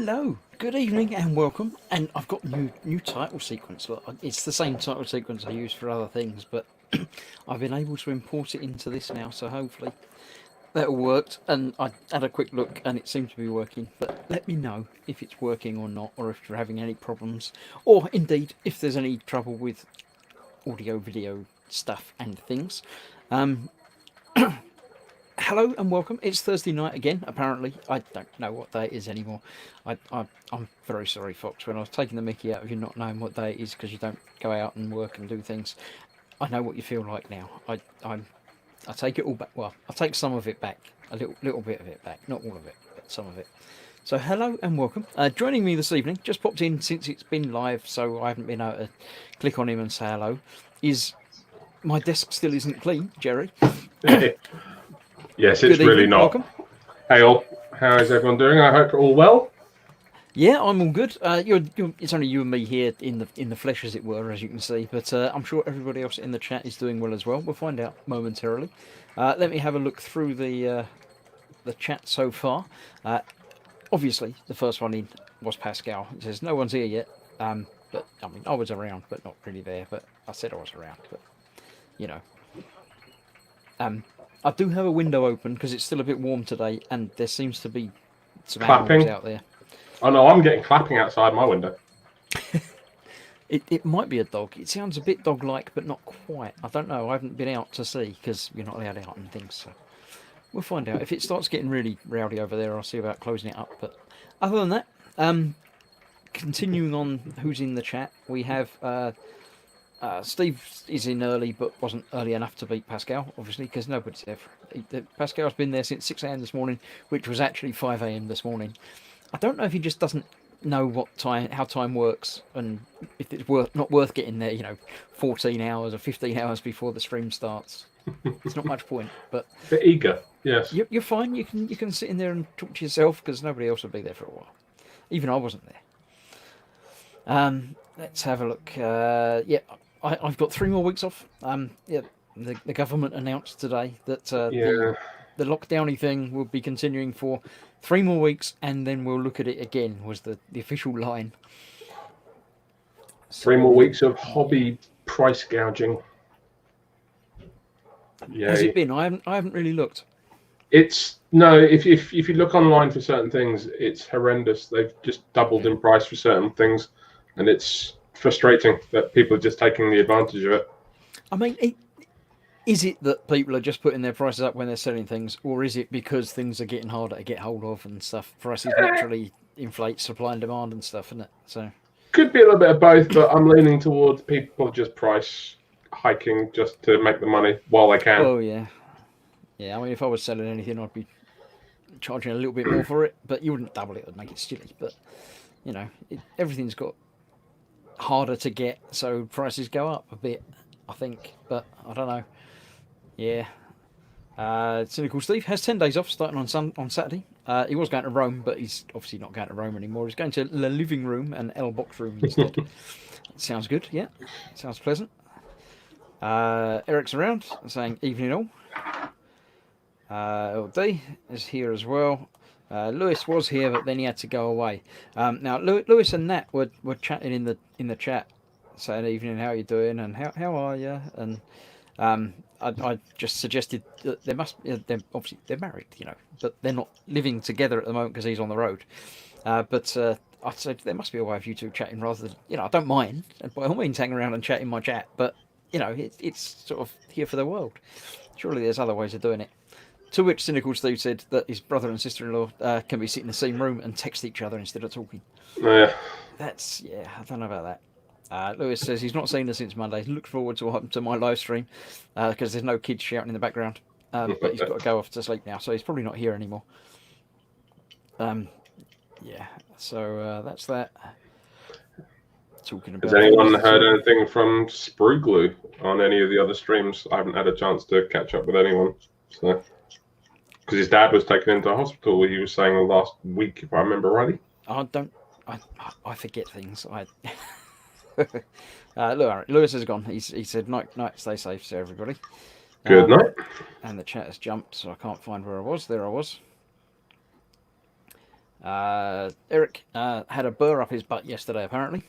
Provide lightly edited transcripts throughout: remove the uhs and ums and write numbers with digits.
Hello, good evening and welcome. And I've got new title sequence. Look, it's the same title sequence I use for other things, but I've been able to import it into this now, so hopefully that all worked. And I had a quick look and it seemed to be working. But let me know if it's working or not, or if you're having any problems, or indeed if there's any trouble with audio, video stuff and things. Hello and welcome. It's Thursday night again, apparently. I don't know what day it is anymore. I'm very sorry, Fox, when I was taking the mickey out of you not knowing what day it is because you don't go out and work and do things. I know what you feel like now. I take it all back. Well, I take some of it back. A little bit of it back. Not all of it, but some of it. So hello and welcome. Joining me this evening, just popped in since it's been live, so I haven't been able to click on him and say hello, is my desk still isn't clean, Jerry. Yes, it's Good really evening, not. welcome. Hey all, how is everyone doing? I hope you're all well. Yeah, I'm all good. It's only you and me here in the flesh, as it were, as you can see. But I'm sure everybody else in the chat is doing well as well. We'll find out momentarily. Let me have a look through the chat so far. Obviously, the first one in was Pascal. It says no one's here yet. But I mean, I was around, but not really there. But I said I was around. But you know. I do have a window open because it's still a bit warm today, and there seems to be some animals Clapping. out there. Oh no, I'm getting clapping outside my window. It might be a dog. It sounds a bit dog-like, but not quite. I don't know. I haven't been out to see because you're not allowed out and things. So we'll find out. If it starts getting really rowdy over there, I'll see about closing it up. But other than that, continuing on who's in the chat, we have Steve is in early, but wasn't early enough to beat Pascal, obviously, because nobody's there. Pascal's been there since 6 a.m. this morning, which was actually 5 a.m. this morning. I don't know if he just doesn't know how time works, and if it's not worth getting there, 14 hours or 15 hours before the stream starts. It's not much point, but Bit eager, yes. you're fine. You can sit in there and talk to yourself because nobody else will be there for a while. Even I wasn't there. Let's have a look. Yeah. I've got 3 more weeks off. Yeah, the government announced today that the lockdowny thing will be continuing for 3 more weeks, and then we'll look at it again. Was the official line. 3 more weeks of hobby price gouging. Yay. Has it been? I haven't really looked. It's no. If you look online for certain things, it's horrendous. They've just doubled in price for certain things, and it's frustrating that people are just taking the advantage of it. I mean, is it that people are just putting their prices up when they're selling things, or is it because things are getting harder to get hold of and stuff? Prices naturally inflate supply and demand and stuff, isn't it? So could be a little bit of both, but I'm leaning towards people just price hiking just to make the money while they can. Oh yeah. I mean, if I was selling anything, I'd be charging a little bit more for it, but you wouldn't double it; it'd make it silly. But everything's got harder to get, so prices go up a bit, I think. But I don't know. Yeah. Cynical Steve has 10 days off starting on Saturday. He was going to Rome, but he's obviously not going to Rome anymore. He's going to the living room and L box room instead. Sounds good, yeah. Sounds pleasant. Eric's around, saying evening all. LD is here as well. Lewis was here, but then he had to go away. Now, Lewis and Nat were chatting in the chat, saying evening, how are you doing, and how are you? And I just suggested that they're married, but they're not living together at the moment because he's on the road. But I said there must be a way of you two chatting rather than, I don't mind, and by all means hang around and chat in my chat, but it's sort of here for the world. Surely there's other ways of doing it. To which Cynical Steve said that his brother and sister-in-law can be sitting in the same room and text each other instead of talking. Yeah. I don't know about that. Lewis says he's not seen her since Monday. He looks forward to my live stream because there's no kids shouting in the background. But he's got to go off to sleep now, so he's probably not here anymore. So that's that. Talking about. Has anyone heard anything from Spruglu on any of the other streams? I haven't had a chance to catch up with anyone. So, because his dad was taken into hospital, he was saying last week, if I remember rightly. I forget things. Look, Lewis has gone. He said night, stay safe to everybody. Good night. And the chat has jumped, so I can't find where I was. There I was. Eric had a burr up his butt yesterday, apparently.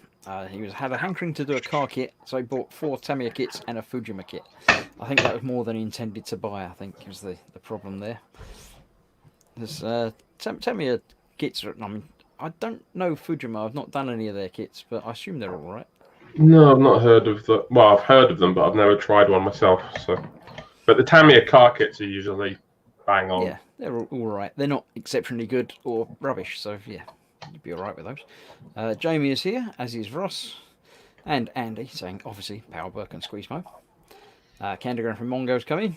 He had a hankering to do a car kit, so he bought 4 Tamiya kits and a Fujima kit. I think that was more than he intended to buy, I think, was the problem there. There's Tamiya kits, I mean, I don't know Fujima, I've not done any of their kits, but I assume they're all right. No, I've not heard of the. Well, I've heard of them, but I've never tried one myself. So, but the Tamiya car kits are usually bang on. Yeah, they're all right. They're not exceptionally good or rubbish, so yeah, you'd be all right with those. Jamie is here, as is Ross, and Andy, saying obviously Power Burke and Squeeze Mo. Candygram from Mongo's coming.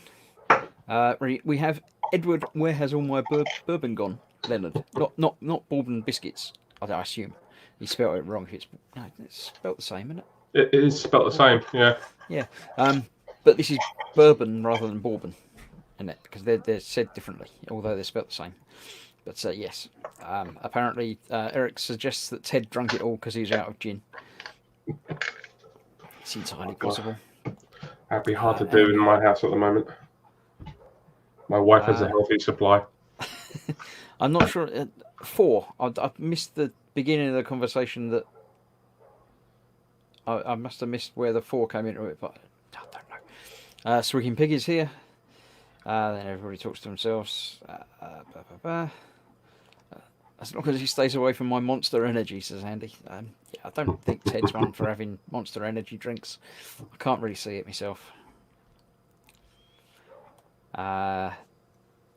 We have Edward. Where has all my bourbon gone? Leonard, not bourbon biscuits. I assume he spelled it wrong. It's spelled the same, isn't it? It is spelled the same. Yeah. Yeah. But this is bourbon rather than bourbon, isn't it? Because they're said differently, although they're spelled the same. But yes, apparently Eric suggests that Ted drunk it all because he's out of gin. It's entirely possible. That'd be hard to do in my house at the moment. My wife has a healthy supply. I'm not sure. 4. I missed the beginning of the conversation. That I must have missed where the 4 came into it, but I don't know. Swigging Pig is here. Then everybody talks to themselves. As long as he stays away from my Monster Energy, says Andy. Yeah, I don't think Ted's one for having Monster Energy drinks. I can't really see it myself.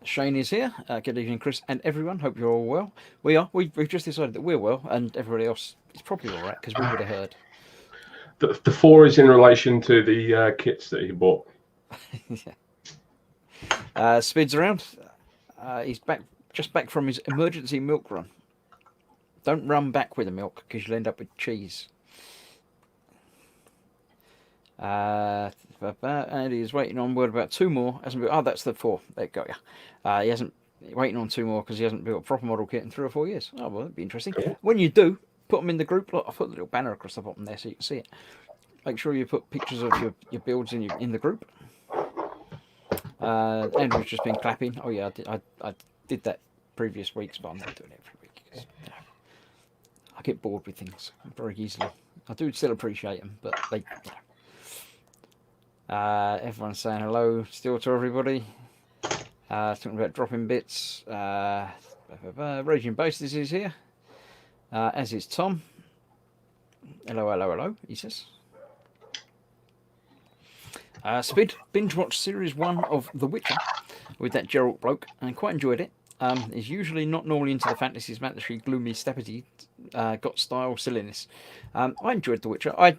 Shane is here. Good evening, Chris and everyone. Hope you're all well. We are. We've just decided that we're well, and everybody else is probably all right because we would have heard. The 4 is in relation to the kits that he bought. Yeah. Spid's around. He's just back from his emergency milk run. Don't run back with the milk because you'll end up with cheese. And he's waiting on word about 2 more. That's the 4. There you go. Yeah. He hasn't waiting on 2 more because he hasn't built a proper model kit in 3 or 4 years. Oh well, that'd be interesting. Cool. When you do, put them in the group. Look, I put the little banner across the bottom there so you can see it. Make sure you put pictures of your builds in the group. Andrew's just been clapping. Oh yeah, I did that previous weeks, but I'm not doing it every week because I get bored with things very easily. I do still appreciate them, but they. Everyone's saying hello still to everybody. Talking about dropping bits. Raging Basis is here, as is Tom. Hello, he says. Spid binge watched series 1 of The Witcher with that Geralt bloke and quite enjoyed it. Is usually not normally into the fantasies, mandatory gloomy steppity, got style silliness. I enjoyed The Witcher. I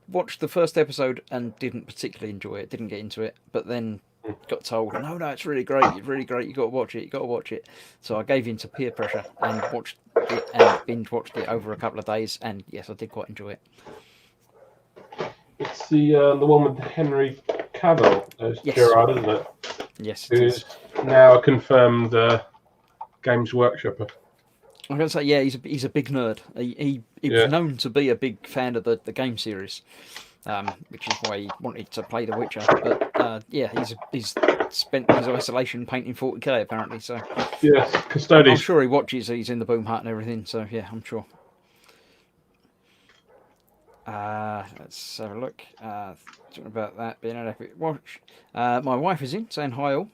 watched the first episode and didn't particularly enjoy it, didn't get into it, but then got told, no, it's really great, you've got to watch it. So I gave in to peer pressure and watched it and binge watched it over a couple of days, and yes, I did quite enjoy it. It's the one with Henry Cavill as Yes. Gerard, isn't it? Yes, it Who's is. now a confirmed Games Workshopper. I'm going to say, yeah, he's a big nerd. He was known to be a big fan of the game series, which is why he wanted to play The Witcher. But yeah, he's spent his isolation painting 40k apparently. So Yes, I'm Custodes. sure he watches. He's in the Boom Hut and everything. So yeah, I'm sure. Let's have a look. Talking about that being an epic watch. My wife is in, saying hi all.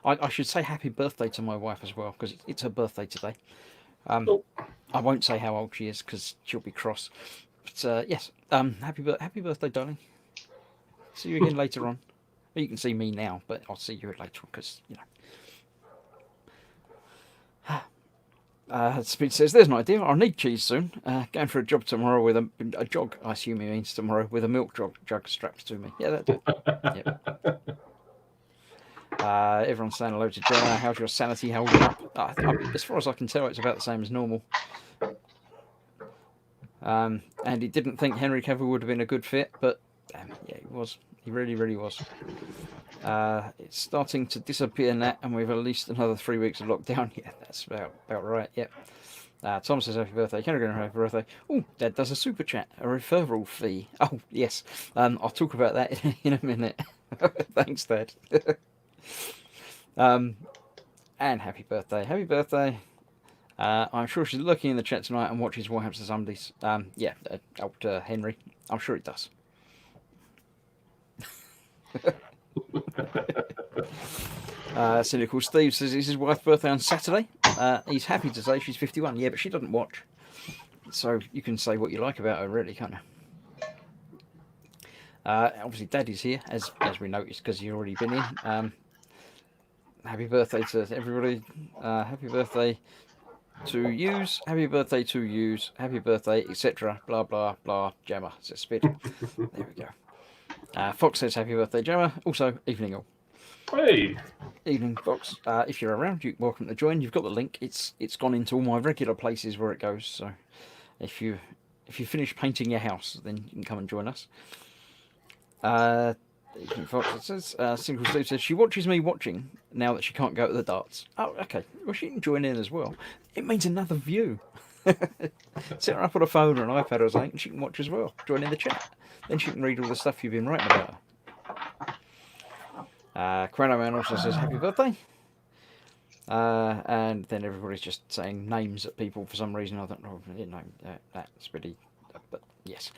I should say happy birthday to my wife as well because it's her birthday today. I won't say how old she is because she'll be cross. But yes, happy birthday, darling. See you again later on. You can see me now, but I'll see you later on because you know. Speed says, "There's an idea. I'll need cheese soon. Going for a job tomorrow with a jog. I assume he means tomorrow with a milk jug strapped to me. Yeah, that's it. Yep. Everyone's saying hello to Jenna. How's your sanity holding up? As far as I can tell, it's about the same as normal. And he didn't think Henry Cavill would have been a good fit, but yeah, he was. He really was. It's starting to disappear now, and we've at least another 3 weeks of lockdown. Yeah, that's about right. Yep. Tom says happy birthday. Can I go happy birthday? Oh, Dad does a super chat, a referral fee. Oh yes, I'll talk about that in a minute. Thanks, Dad. And happy birthday. I'm sure she's looking in the chat tonight and watches Warhamster Sundays. Yeah, old Henry. I'm sure it does. Cynical Steve says it's his wife's birthday on Saturday. He's happy to say she's 51. Yeah, but she doesn't watch. So you can say what you like about her, really, can't you? Obviously, Daddy's here, as we noticed, because he's already been in. Happy birthday to everybody. Happy birthday to use. Happy birthday to use. Happy birthday, etc. Blah, blah, blah. Gemma, says Spid. There we go. Fox says happy birthday, Gemma. Also, evening all. Hey. Evening, Fox. If you're around, you're welcome to join. You've got the link. It's gone into all my regular places where it goes. So if you finish painting your house, then you can come and join us. Evening, Fox says, Single Steve says she watches me watching now that she can't go to the darts. Oh, okay. Well, she can join in as well. It means another view. Set her up on a phone or an iPad or something, and she can watch as well. Join in the chat. Then she can read all the stuff you've been writing about her. Chrono Man also says happy birthday. And then everybody's just saying names at people for some reason. I don't know. That's really. But yes.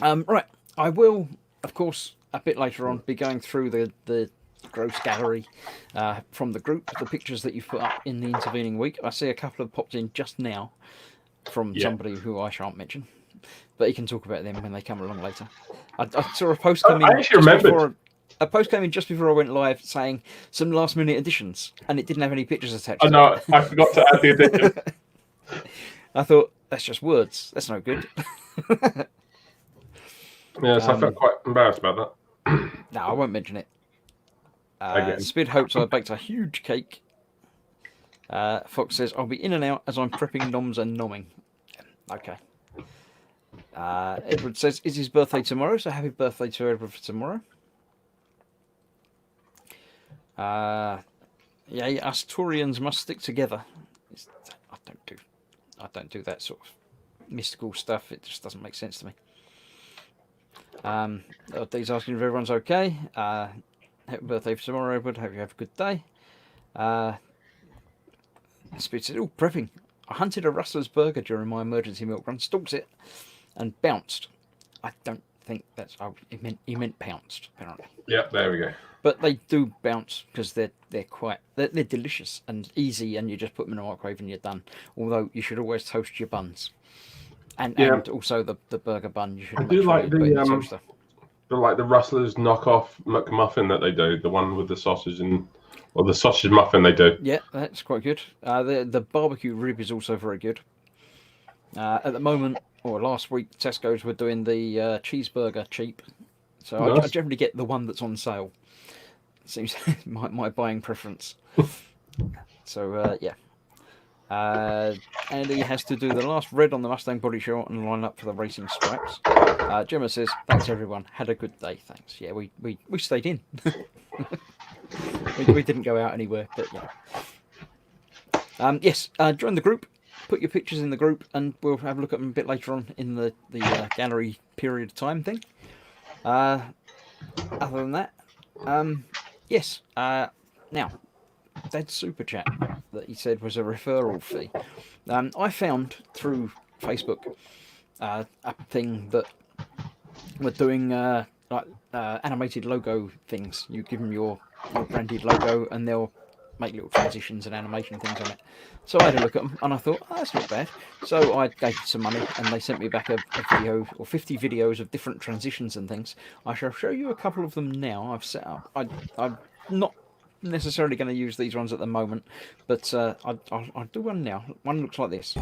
Right. I will, of course, a bit later on, be going through the gross gallery from the group, the pictures that you've put up in the intervening week. I see a couple have popped in just now from somebody who I shan't mention, but you can talk about them when they come along later. I saw a post come in. I actually remembered. A post came in just before I went live saying some last minute additions, and it didn't have any pictures attached. Oh no, I forgot to add the addition. I thought that's just words. That's no good. Yes, I felt quite embarrassed about that. No, I won't mention it. Again. Spid hopes I baked a huge cake. Fox says I'll be in and out as I'm prepping noms and nomming. Okay. Edward says it's his birthday tomorrow, so happy birthday to Edward for tomorrow. Yeah, us Taurians must stick together. I don't do that sort of mystical stuff. It just doesn't make sense to me. He's asking if everyone's okay. Happy birthday for tomorrow, Edward. Hope you have a good day. Spit said, oh, prepping. I hunted a Rustler's burger during my emergency milk run, stalked it, and bounced. I don't think that's. Oh, he meant pounced, apparently. Yep, there we go. But they do bounce because they're delicious and easy, and you just put them in the microwave and you're done. Although you should always toast your buns, and also the burger bun. You should. I do like the toaster. The Rustler's knockoff McMuffin that they do, the one with the sausage or the sausage muffin they do. Yeah, that's quite good. The barbecue rib is also very good. At the moment, or last week, Tesco's were doing the cheeseburger cheap, so nice. I generally get the one that's on sale. Seems my buying preference. So yeah. Andy has to do the last red on the Mustang body short and line up for the racing stripes. Gemma says, thanks everyone, had a good day, thanks. Yeah, we stayed in. we didn't go out anywhere, but yeah. Yes, join the group, put your pictures in the group, and we'll have a look at them a bit later on in the gallery period of time thing. Other than that, yes, now, Dad's super chat that he said was a referral fee. I found through Facebook a thing that were doing animated logo things. You give them your branded logo and they'll make little transitions and animation things on it. So I had a look at them and I thought, oh, that's not bad. So I gave some money and they sent me back a video or 50 videos of different transitions and things. I shall show you a couple of them now. I've set up. I'm not necessarily going to use these ones at the moment, but I'll do one now. One looks like this.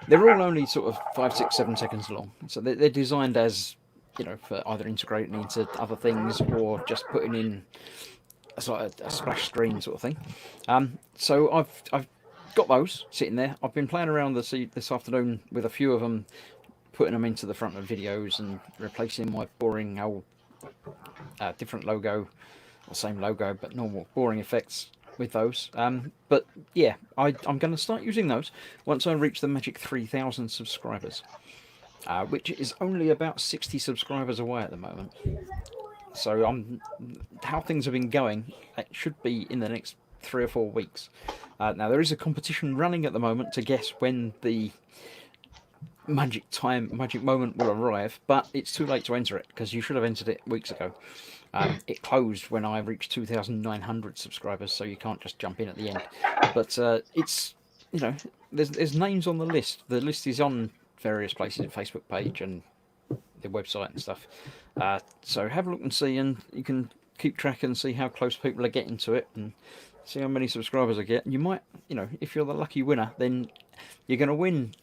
They're all only sort of 5, 6, 7 seconds long, so they're designed as, for either integrating into other things or just putting in a splash screen sort of thing. So I've got those sitting there. I've been playing around this afternoon with a few of them, putting them into the front of videos and replacing my boring old different logo, or same logo but normal boring effects with those. But yeah, I'm going to start using those once I reach the magic 3,000 subscribers. which is only about 60 subscribers away at the moment. So how things have been going, it should be in the next 3 or 4 weeks. Now there is a competition running at the moment to guess when the magic moment will arrive, but it's too late to enter it because you should have entered it weeks ago. It closed when I reached 2,900 subscribers, so you can't just jump in at the end. But it's, you know, there's names on the list. The list is on various places, Facebook page and the website and stuff. So have a look and see, and you can keep track and see how close people are getting to it and see how many subscribers I get. And you might, you know, if you're the lucky winner, then you're going to win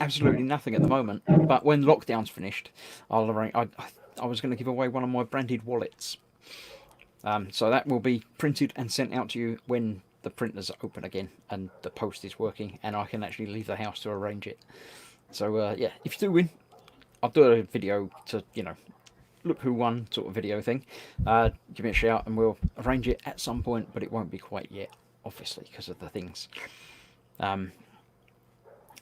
absolutely nothing at the moment. But when lockdown's finished, I'll arrange. I was going to give away one of my branded wallets. So that will be printed and sent out to you when the printers are open again and the post is working, and I can actually leave the house to arrange it. So yeah, if you do win, I'll do a video to, you know, look who won sort of video thing. Give me a shout and we'll arrange it at some point, but it won't be quite yet, obviously, because of the things.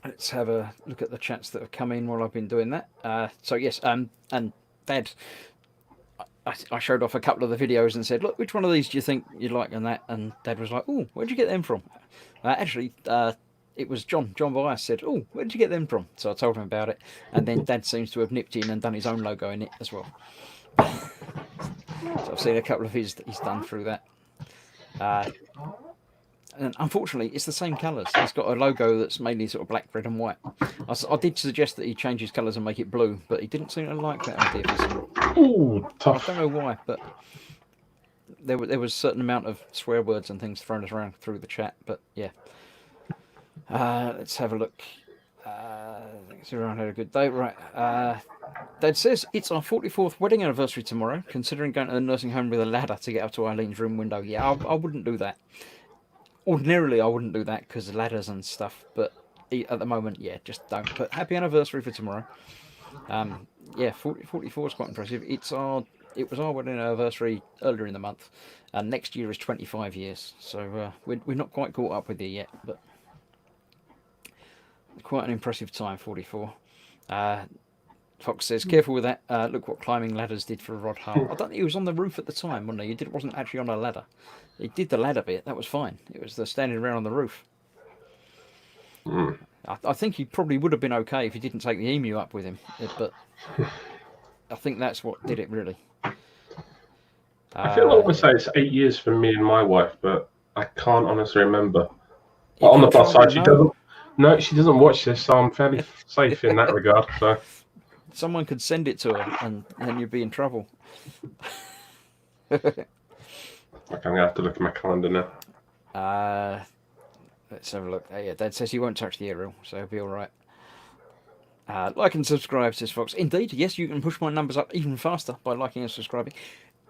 Let's have a look at the chats that have come in while I've been doing that. So yes, and Dad, I showed off a couple of the videos and said, look, which one of these do you think you'd like, and that, and Dad was like, oh, where'd you get them from? Actually, it was John Bias said, oh, where did you get them from? So I told him about it, and then Dad seems to have nipped in and done his own logo in it as well. So I've seen a couple of his that he's done through that. And unfortunately, it's the same colours. He's got a logo that's mainly sort of black, red and white. I did suggest that he change his colours and make it blue, but he didn't seem to like that idea for some. Ooh, tough. I don't know why, but there was a certain amount of swear words and things thrown around through the chat, but yeah. Let's have a look. Thanks everyone had a good day. Right. Dad says it's our 44th wedding anniversary tomorrow. Considering going to the nursing home with a ladder to get up to Eileen's room window. Yeah, I wouldn't do that. Ordinarily, I wouldn't do that because of ladders and stuff. But at the moment, yeah, just don't. But happy anniversary for tomorrow. Yeah, 44 is quite impressive. It was our wedding anniversary earlier in the month, and next year is 25 years. So we're not quite caught up with you yet, but. Quite an impressive time, 44. Fox says, careful with that. Look what climbing ladders did for Rod Hull. I don't think he was on the roof at the time, wasn't he? He wasn't actually on a ladder. He did the ladder bit. That was fine. It was the standing around on the roof. I think he probably would have been okay if he didn't take the emu up with him. But I think that's what did it, really. I feel like I would say it's 8 years for me and my wife, but I can't honestly remember. But on the plus side, she doesn't. No, she doesn't watch this, so I'm fairly safe in that regard. So someone could send it to her, and then you'd be in trouble. Okay, I'm gonna have to look at my calendar now. Let's have a look. Yeah, Dad says he won't touch the aerial, so he'll be all right. Like and subscribe, says Fox. Indeed, yes, you can push my numbers up even faster by liking and subscribing.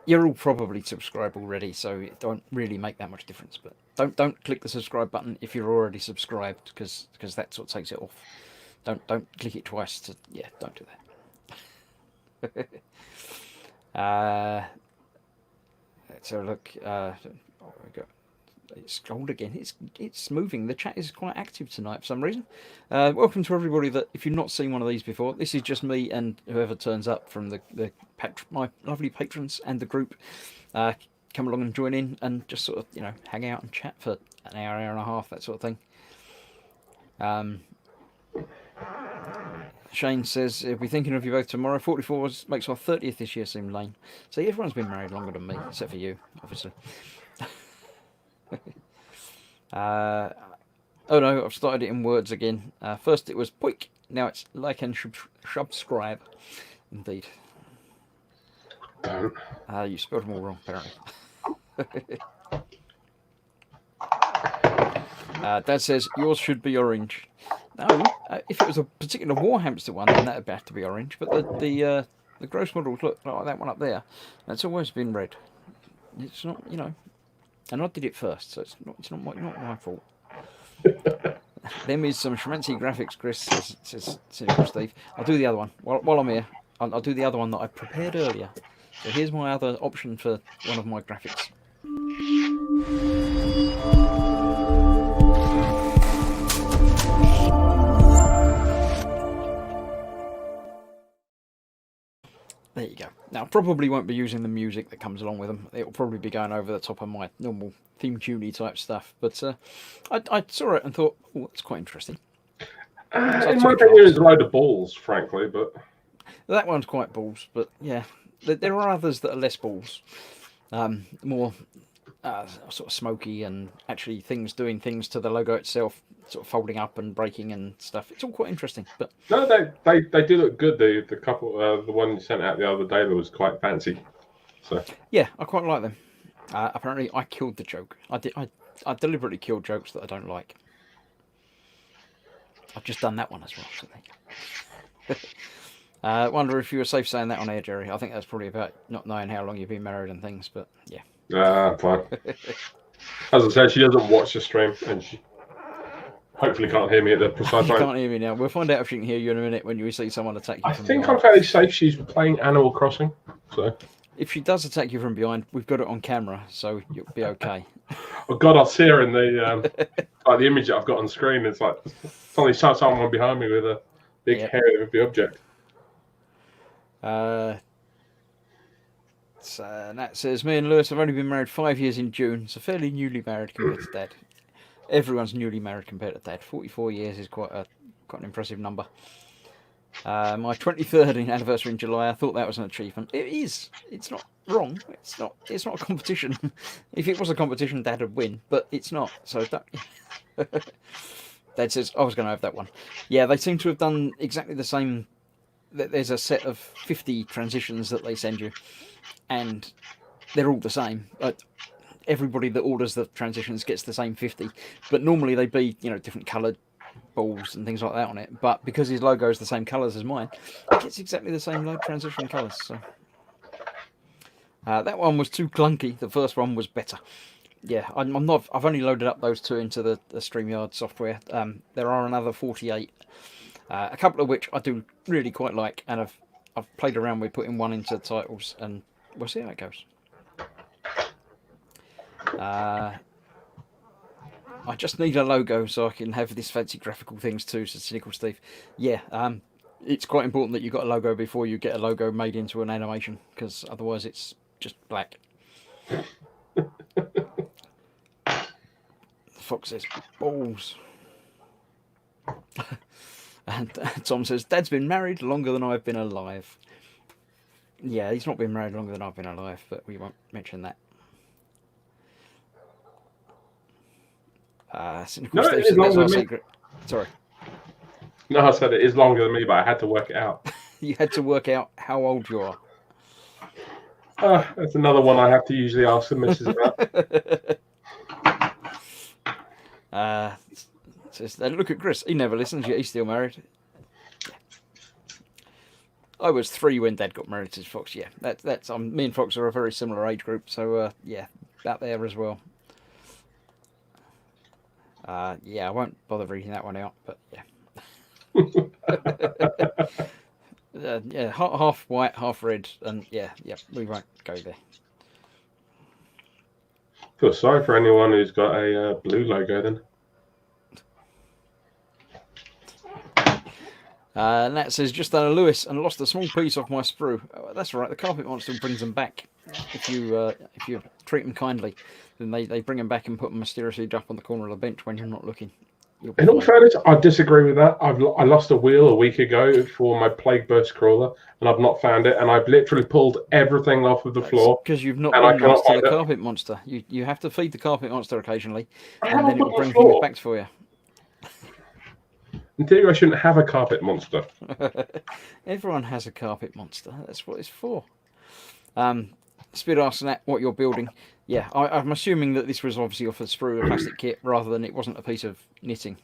You're all probably subscribed already, so it don't really make that much difference. But don't click the subscribe button if you're already subscribed, because that's what takes it off. Don't click it twice. Don't do that. Let's have a look. We got. It's gold again. It's moving. The chat is quite active tonight for some reason. Welcome to everybody that, if you've not seen one of these before, this is just me and whoever turns up from my lovely patrons and the group. Come along and join in and just sort of, you know, hang out and chat for an hour and a half, that sort of thing. Shane says, he'll be thinking of you both tomorrow. 44 makes our 30th this year seem lame. So everyone's been married longer than me, except for you, obviously. Oh no, I've started it in words again. First it was poik, now it's like and subscribe. Indeed. You spelled them all wrong, apparently. Dad says yours should be orange. No, if it was a particular war hamster one, then that'd have to be orange. But the gross models look like that one up there. That's always been red. It's not, you know. And I did it first, so it's not my fault. Them is some schmancy graphics, Chris, says Steve. I'll do the other one. While I'm here, I'll do the other one that I prepared earlier. So here's my other option for one of my graphics. I probably won't be using the music that comes along with them. It'll probably be going over the top of my normal theme tuney type stuff. But I saw it and thought, oh, that's quite interesting. So I In took my a opinion, chance. it's a load of balls, frankly. But That one's quite balls, but yeah, there are others that are less balls, more sort of smoky and actually doing things to the logo itself, sort of folding up and breaking and stuff. It's all quite interesting, but no, they do look good. The couple, the one you sent out the other day, that was quite fancy. So yeah, I quite like them. Apparently, I killed the joke. I deliberately killed jokes that I don't like. I've just done that one as well. So there you go. Wonder if you were safe saying that on air, Jerry. I think that's probably about not knowing how long you've been married and things, but yeah. fine. As I said, she doesn't watch the stream, and she hopefully can't hear me at the precise You moment. can't hear me now. We'll find out if she can hear you in a minute when you see someone attack you I from think behind. I'm fairly safe. She's playing Animal Crossing, so. If she does attack you from behind, we've got it on camera, so you'll be okay. Oh God, I'll see her in the like the image that I've got on screen. It's like suddenly someone behind me with a big hairy object. So Nat says, me and Lewis have only been married 5 years in June, so fairly newly married compared to Dad. Everyone's newly married compared to Dad. 44 years is quite an impressive number. My 23rd anniversary in July. I thought that was an achievement. It is. It's not wrong. It's not a competition. If it was a competition, Dad would win, but it's not. So Dad says, I was going to have that one. Yeah, they seem to have done exactly the same. There's a set of 50 transitions that they send you, and they're all the same. Everybody that orders the transitions gets the same 50, but normally they'd be, different coloured balls and things like that on it. But because his logo is the same colours as mine, it gets exactly the same transition colours. So that one was too clunky. The first one was better. Yeah, I'm not. I've only loaded up those two into the StreamYard software. There are another 48. A couple of which I do really quite like, and I've played around with putting one into titles, and we'll see how it goes. I just need a logo so I can have this fancy graphical things too, says Cynical Steve. Yeah, it's quite important that you've got a logo before you get a logo made into an animation, because otherwise it's just black. Fox says, balls. And Tom says, Dad's been married longer than I've been alive. Yeah, he's not been married longer than I've been alive, but we won't mention that. Cynical Steve said, that's our secret. Sorry. No, I said it is longer than me, but I had to work it out. You had to work out how old you are. That's another one I have to usually ask the missus about. Says, look at Chris. He never listens yet. He's still married. I was 3 when Dad got married, says Fox. Yeah, that's me and Fox are a very similar age group, so yeah, about there as well. Yeah, I won't bother reading that one out, but yeah. Yeah, half white, half red, and yeah, we won't go there. Feel sorry for anyone who's got a blue logo then. And that says, just done a Lewis and lost a small piece off my sprue. Oh, that's all right. The Carpet Monster brings them back if you treat them kindly. Then they bring them back and put them mysteriously up on the corner of the bench when you're not looking. In all fairness, I disagree with that. I lost a wheel a week ago for my Plague Burst crawler, and I've not found it. And I've literally pulled everything off of the floor. Because you've not been nice to the Carpet Monster. You have to feed the Carpet Monster occasionally, and then it will bring things back for you. In theory, I shouldn't have a Carpet Monster. Everyone has a Carpet Monster. That's what it's for. Speed asks Nat what you're building. Yeah, I'm assuming that this was obviously off a sprue, a plastic kit, rather than it wasn't a piece of knitting.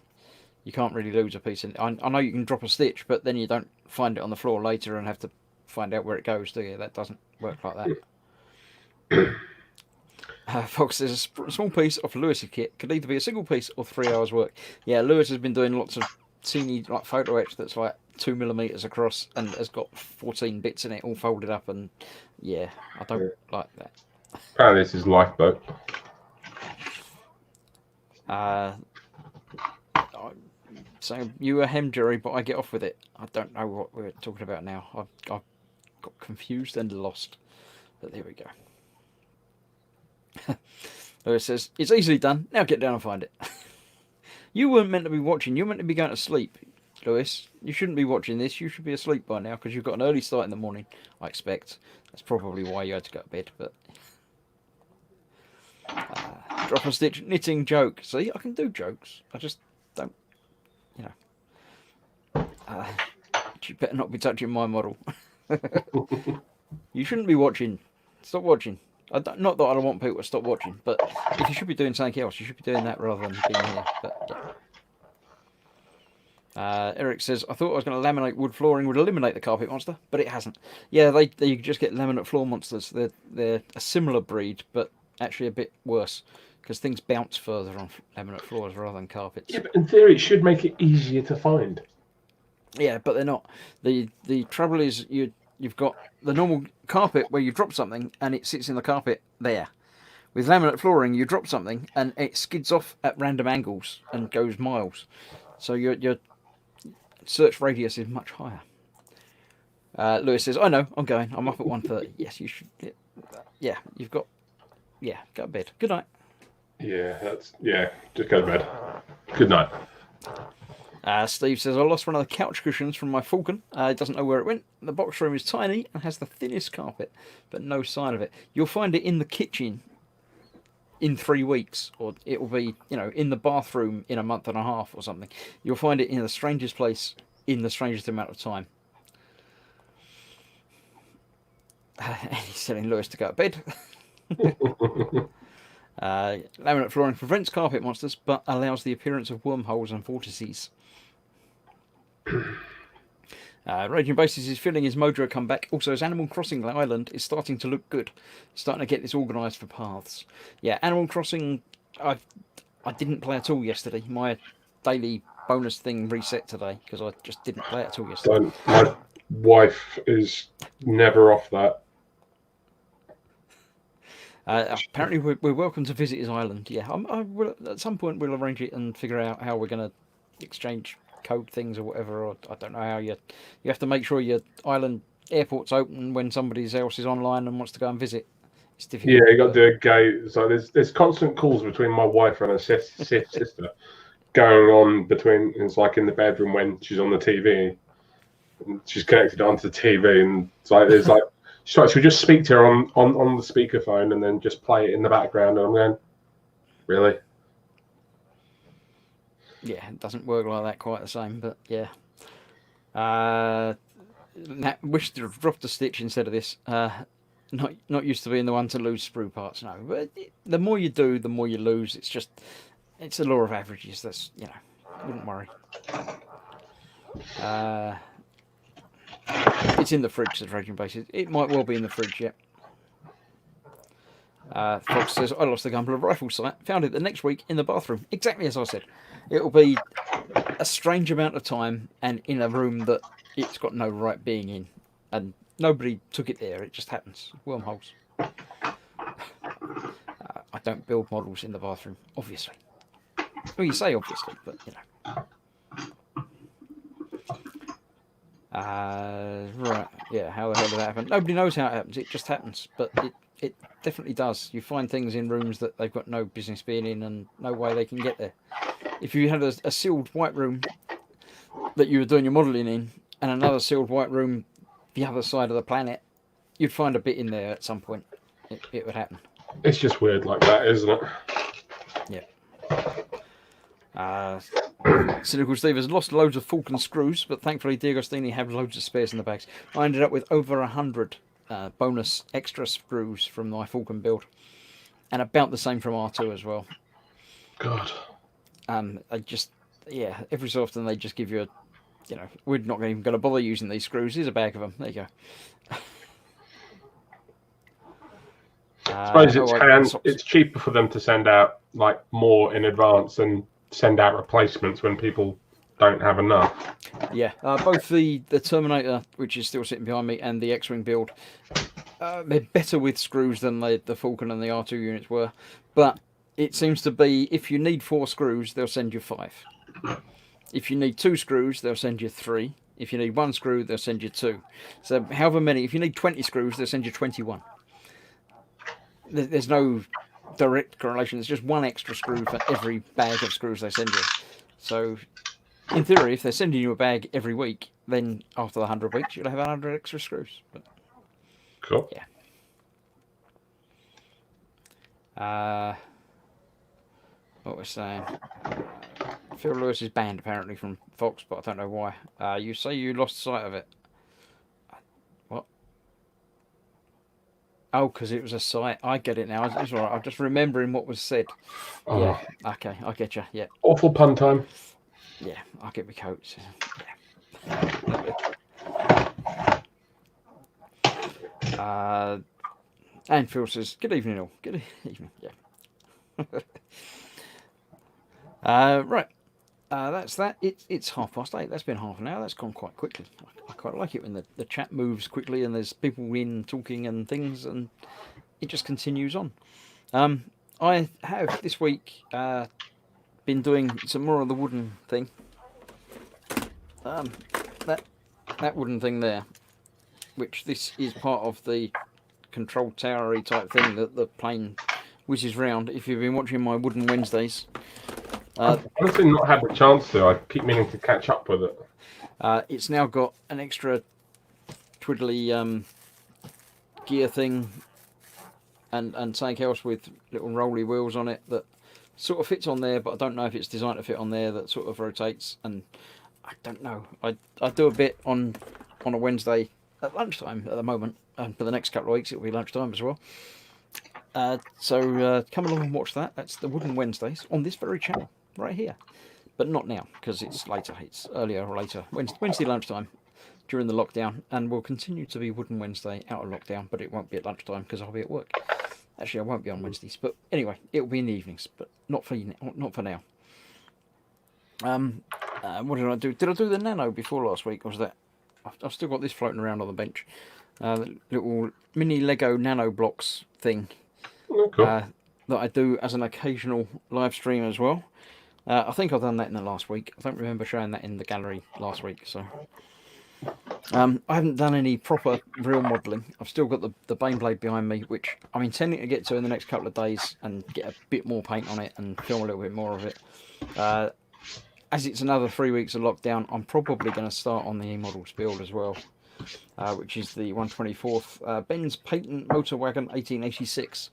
You can't really lose a piece. I know you can drop a stitch, but then you don't find it on the floor later and have to find out where it goes, do you? That doesn't work like that. Fox says a small piece of Lewis's kit could either be a single piece or 3 hours work. Yeah, Lewis has been doing lots of teeny photo etch that's like 2mm across and has got 14 bits in it all folded up, and yeah, I don't like that. Apparently this is Lifeboat. So you a hem jury, but I get off with it. I don't know what we're talking about now. I've got confused and lost. But there we go. Lewis says, it's easily done. Now get down and find it. You weren't meant to be watching. You're meant to be going to sleep, Lewis. You shouldn't be watching this. You should be asleep by now because you've got an early start in the morning, I expect. That's probably why you had to go to bed. But drop a stitch knitting joke. See, I can do jokes. I just don't, you know. You better not be touching my model. You shouldn't be watching. Stop watching. Not that I don't want people to stop watching, but if you should be doing something else, you should be doing that rather than being here. But yeah. Eric says, I thought I was going to laminate wood flooring would eliminate the carpet monster, but it hasn't. Yeah, you just get laminate floor monsters. They're a similar breed, but actually a bit worse because things bounce further on laminate floors rather than carpets. Yeah, but in theory, it should make it easier to find. Yeah, but they're not. The trouble is you've got the normal carpet where you drop something and it sits in the carpet there. With laminate flooring, you drop something and it skids off at random angles and goes miles. So your search radius is much higher. Lewis says, I know, I'm going. I'm up at 1:30. Yes, you should. Yeah, you've got... Yeah, go to bed. Good night. Yeah, just go to bed. Good night. Steve says, I lost one of the couch cushions from my Falcon. It doesn't know where it went. The box room is tiny and has the thinnest carpet, but no sign of it. You'll find it in the kitchen in 3 weeks, or it will be, in the bathroom in a month and a half or something. You'll find it in the strangest place in the strangest amount of time. And he's telling Lewis to go to bed. Laminate flooring prevents carpet monsters, but allows the appearance of wormholes and vortices. Raging Bases is feeling his mojo comeback. Also, his Animal Crossing Island is starting to look good. Starting to get this organised for paths. Yeah, Animal Crossing, I didn't play at all yesterday. My daily bonus thing reset today because I just didn't play it at all yesterday. My wife is never off that. Apparently, we're welcome to visit his island. Yeah, I will, at some point we'll arrange it and figure out how we're going to exchange code things or whatever. Or I don't know how you have to make sure your island airport's open when somebody else is online and wants to go and visit. It's difficult. Yeah, you got to do a gate. So there's constant calls between my wife and her sister going on between. It's like in the bedroom when she's on the TV. And she's connected onto the TV, and it's like there's like. She'll just speak to her on the speakerphone and then just play it in the background. And I'm going, really? Yeah, it doesn't work like that quite the same, but yeah. Wish to have dropped a stitch instead of this. Not used to being the one to lose sprue parts, no. But the more you do, the more you lose. It's the law of averages. That's, wouldn't worry. It's in the fridge, says Raging Bases. It might well be in the fridge, yeah. Fox says, I lost the Gumbler rifle sight. Found it the next week in the bathroom. Exactly as I said. It'll be a strange amount of time and in a room that it's got no right being in. And nobody took it there. It just happens. Wormholes. I don't build models in the bathroom, obviously. Well, you say obviously, but, right, yeah, how the hell did that happen? Nobody knows how it happens, it just happens, but it definitely does. You find things in rooms that they've got no business being in and no way they can get there. If you had a sealed white room that you were doing your modelling in and another sealed white room the other side of the planet, you'd find a bit in there at some point. It would happen. It's just weird like that, isn't it? Yeah. Cynical Steve has lost loads of Falcon screws, but thankfully D'Agostini have loads of spares in the bags. I ended up with over 100 bonus extra screws from my Falcon build, and about the same from R2 as well. God. Every so often they just give you we're not even going to bother using these screws. Here's a bag of them. There you go. I suppose it's cheaper for them to send out like more in advance and send out replacements when people don't have enough. Yeah, both the Terminator, which is still sitting behind me, and the X-Wing build, they're better with screws than the Falcon and the R2 units were. But it seems to be, if you need 4 screws, they'll send you 5. If you need 2 screws, they'll send you 3. If you need 1 screw, they'll send you 2. So however many, if you need 20 screws, they'll send you 21. There's no direct correlation. It's just 1 extra screw for every bag of screws they send you. So in theory, if they're sending you a bag every week, then after the 100 weeks, you'll have 100 extra screws. But Cool. yeah. What we're saying. Phil Lewis is banned apparently from Fox, but I don't know why. You say you lost sight of it. What? Oh, because it was a site. I get it now. It's all right. I'm just remembering what was said. Oh. Yeah. Okay, I get you. Yeah. Awful pun time. Yeah, I'll get my coats. Yeah. And Phil says, "Good evening, all. Good evening." Yeah. Right. That's that. It's 8:30. That's been half an hour. That's gone quite quickly. I quite like it when the chat moves quickly and there's people in talking and things, and it just continues on. I have this week been doing some more of the wooden thing. That wooden thing there, which this is part of the control towery type thing that the plane whizzes round. If you've been watching my Wooden Wednesdays, I've honestly not had the chance to. I keep meaning to catch up with it. it's now got an extra twiddly gear thing and something else with little rolly wheels on it that sort of fits on there, but I don't know if it's designed to fit on there, that sort of rotates, and I don't know. I do a bit on a Wednesday at lunchtime at the moment, and for the next couple of weeks it'll be lunchtime as well. So come along and watch that. That's the Wooden Wednesdays on this very channel right here, but not now because it's later. It's earlier or later. Wednesday lunchtime during the lockdown, and will continue to be Wooden Wednesday out of lockdown, but it won't be at lunchtime because I'll be at work. Actually, I won't be on Wednesdays, but anyway, it'll be in the evenings, but not for now. What did I do? Did I do the Nano before last week? Or was that? I've still got this floating around on the bench. The little mini Lego Nano blocks thing. Oh, cool. That I do as an occasional live stream as well. I think I've done that in the last week. I don't remember showing that in the gallery last week. So I haven't done any proper real modelling. I've still got the Baneblade behind me, which I'm intending to get to in the next couple of days and get a bit more paint on it and film a little bit more of it. As it's another 3 weeks of lockdown, I'm probably going to start on the E-Models build as well, which is the 124th Benz Patent Motor Wagon 1886.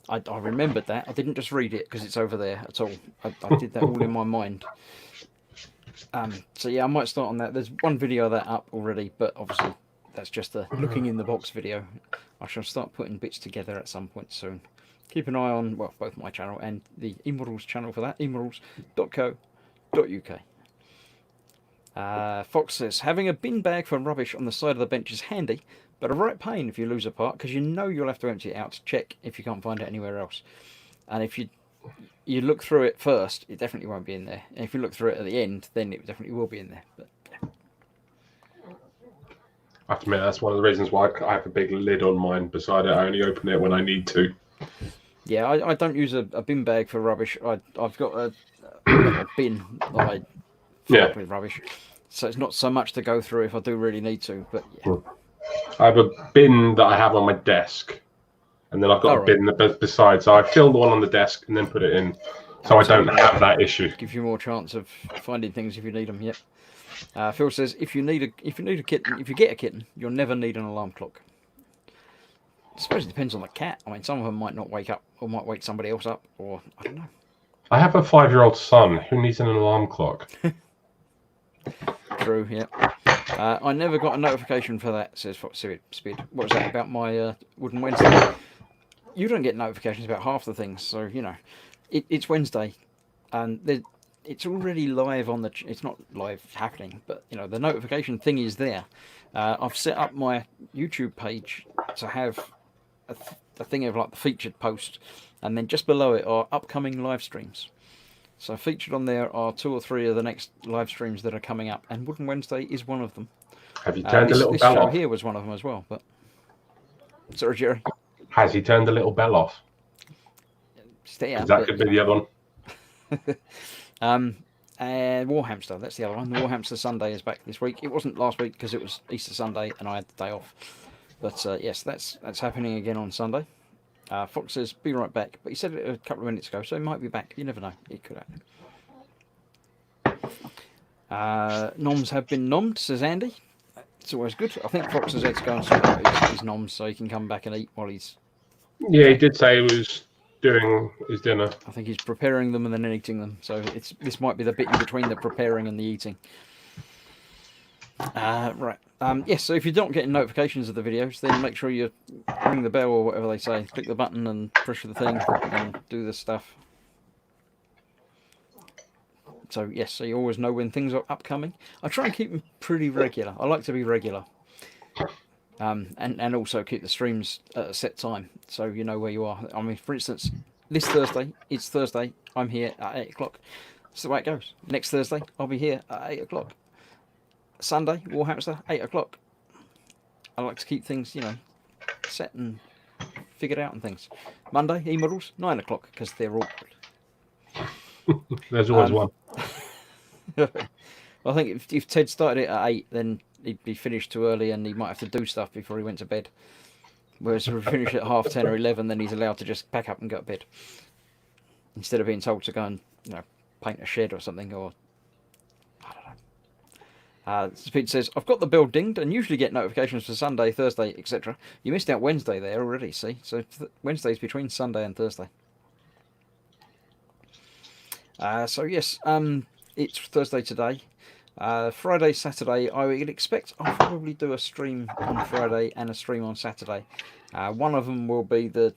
I remembered that. I didn't just read it because it's over there at all. I did that all in my mind. So yeah, I might start on that. There's one video of that up already, but obviously that's just a looking in the box video. I shall start putting bits together at some point soon. Keep an eye on, well, both my channel and the eModels channel for that, emodels.co.uk. Fox says, having a bin bag for rubbish on the side of the bench is handy, but a right pain if you lose a part, because you know you'll have to empty it out to check if you can't find it anywhere else. And if you look through it first, it definitely won't be in there. And if you look through it at the end, then it definitely will be in there. But yeah. I have to admit, that's one of the reasons why I have a big lid on mine beside it. I only open it when I need to. Yeah, I don't use a bin bag for rubbish. I've got a bin that I fill up with rubbish. So it's not so much to go through if I do really need to, but yeah. I have a bin that I have on my desk, and then I've got a bin beside. So I fill the one on the desk and then put it in, so absolutely. I don't have that issue. Gives you more chance of finding things if you need them. Yep. Phil says if you get a kitten, you'll never need an alarm clock. I suppose it depends on the cat. I mean, some of them might not wake up, or might wake somebody else up, or I don't know. I have a 5-year-old son who needs an alarm clock. True, yeah. I never got a notification for that, says Fox Speed. What was that about my Wooden Wednesday? You don't get notifications about half the things, so, you know. It's Wednesday, and it's already live on the... It's not live happening, but, you know, the notification thing is there. I've set up my YouTube page to have a thing of, like, the featured post, and then just below it are upcoming live streams. So featured on there are 2 or 3 of the next live streams that are coming up, and Wooden Wednesday is one of them. Have you turned the little bell off? This show here was one of them as well. But sorry, Jerry. Has he turned the little bell off? Stay out. That could be the other one. And Warhamster, that's the other one. The Warhamster Sunday is back this week. It wasn't last week because it was Easter Sunday and I had the day off. But yes, that's happening again on Sunday. Fox says, be right back. But he said it a couple of minutes ago, so he might be back. You never know. It could happen. Noms have been nommed, says Andy. It's always good. I think Fox has had to go and sort out his noms so he can come back and eat while he's... Yeah, he did say he was doing his dinner. I think he's preparing them and then eating them. So this might be the bit in between the preparing and the eating. Right. Yes, so if you're not getting notifications of the videos, then make sure you ring the bell or whatever they say. Click the button and push the thing and do the stuff. So yes, so you always know when things are upcoming. I try and keep them pretty regular. I like to be regular. And also keep the streams at a set time, so you know where you are. I mean, for instance, this Thursday, it's Thursday, I'm here at 8 o'clock. That's the way it goes. Next Thursday, I'll be here at 8 o'clock. Sunday, Warhamster, 8 o'clock. I like to keep things, you know, set and figured out and things. Monday, E-models, 9 o'clock, because they're awkward. There's always one. I think if Ted started it at 8, then he'd be finished too early and he might have to do stuff before he went to bed. Whereas if we finish at 10:30 or 11, then he's allowed to just pack up and go to bed. Instead of being told to go and, you know, paint a shed or something, or... I don't know. Speed says, I've got the bell dinged and usually get notifications for Sunday, Thursday, etc. You missed out Wednesday there already, see? So Wednesday's between Sunday and Thursday. So yes, it's Thursday today. Friday, Saturday, I would expect I'll probably do a stream on Friday and a stream on Saturday. One of them will be the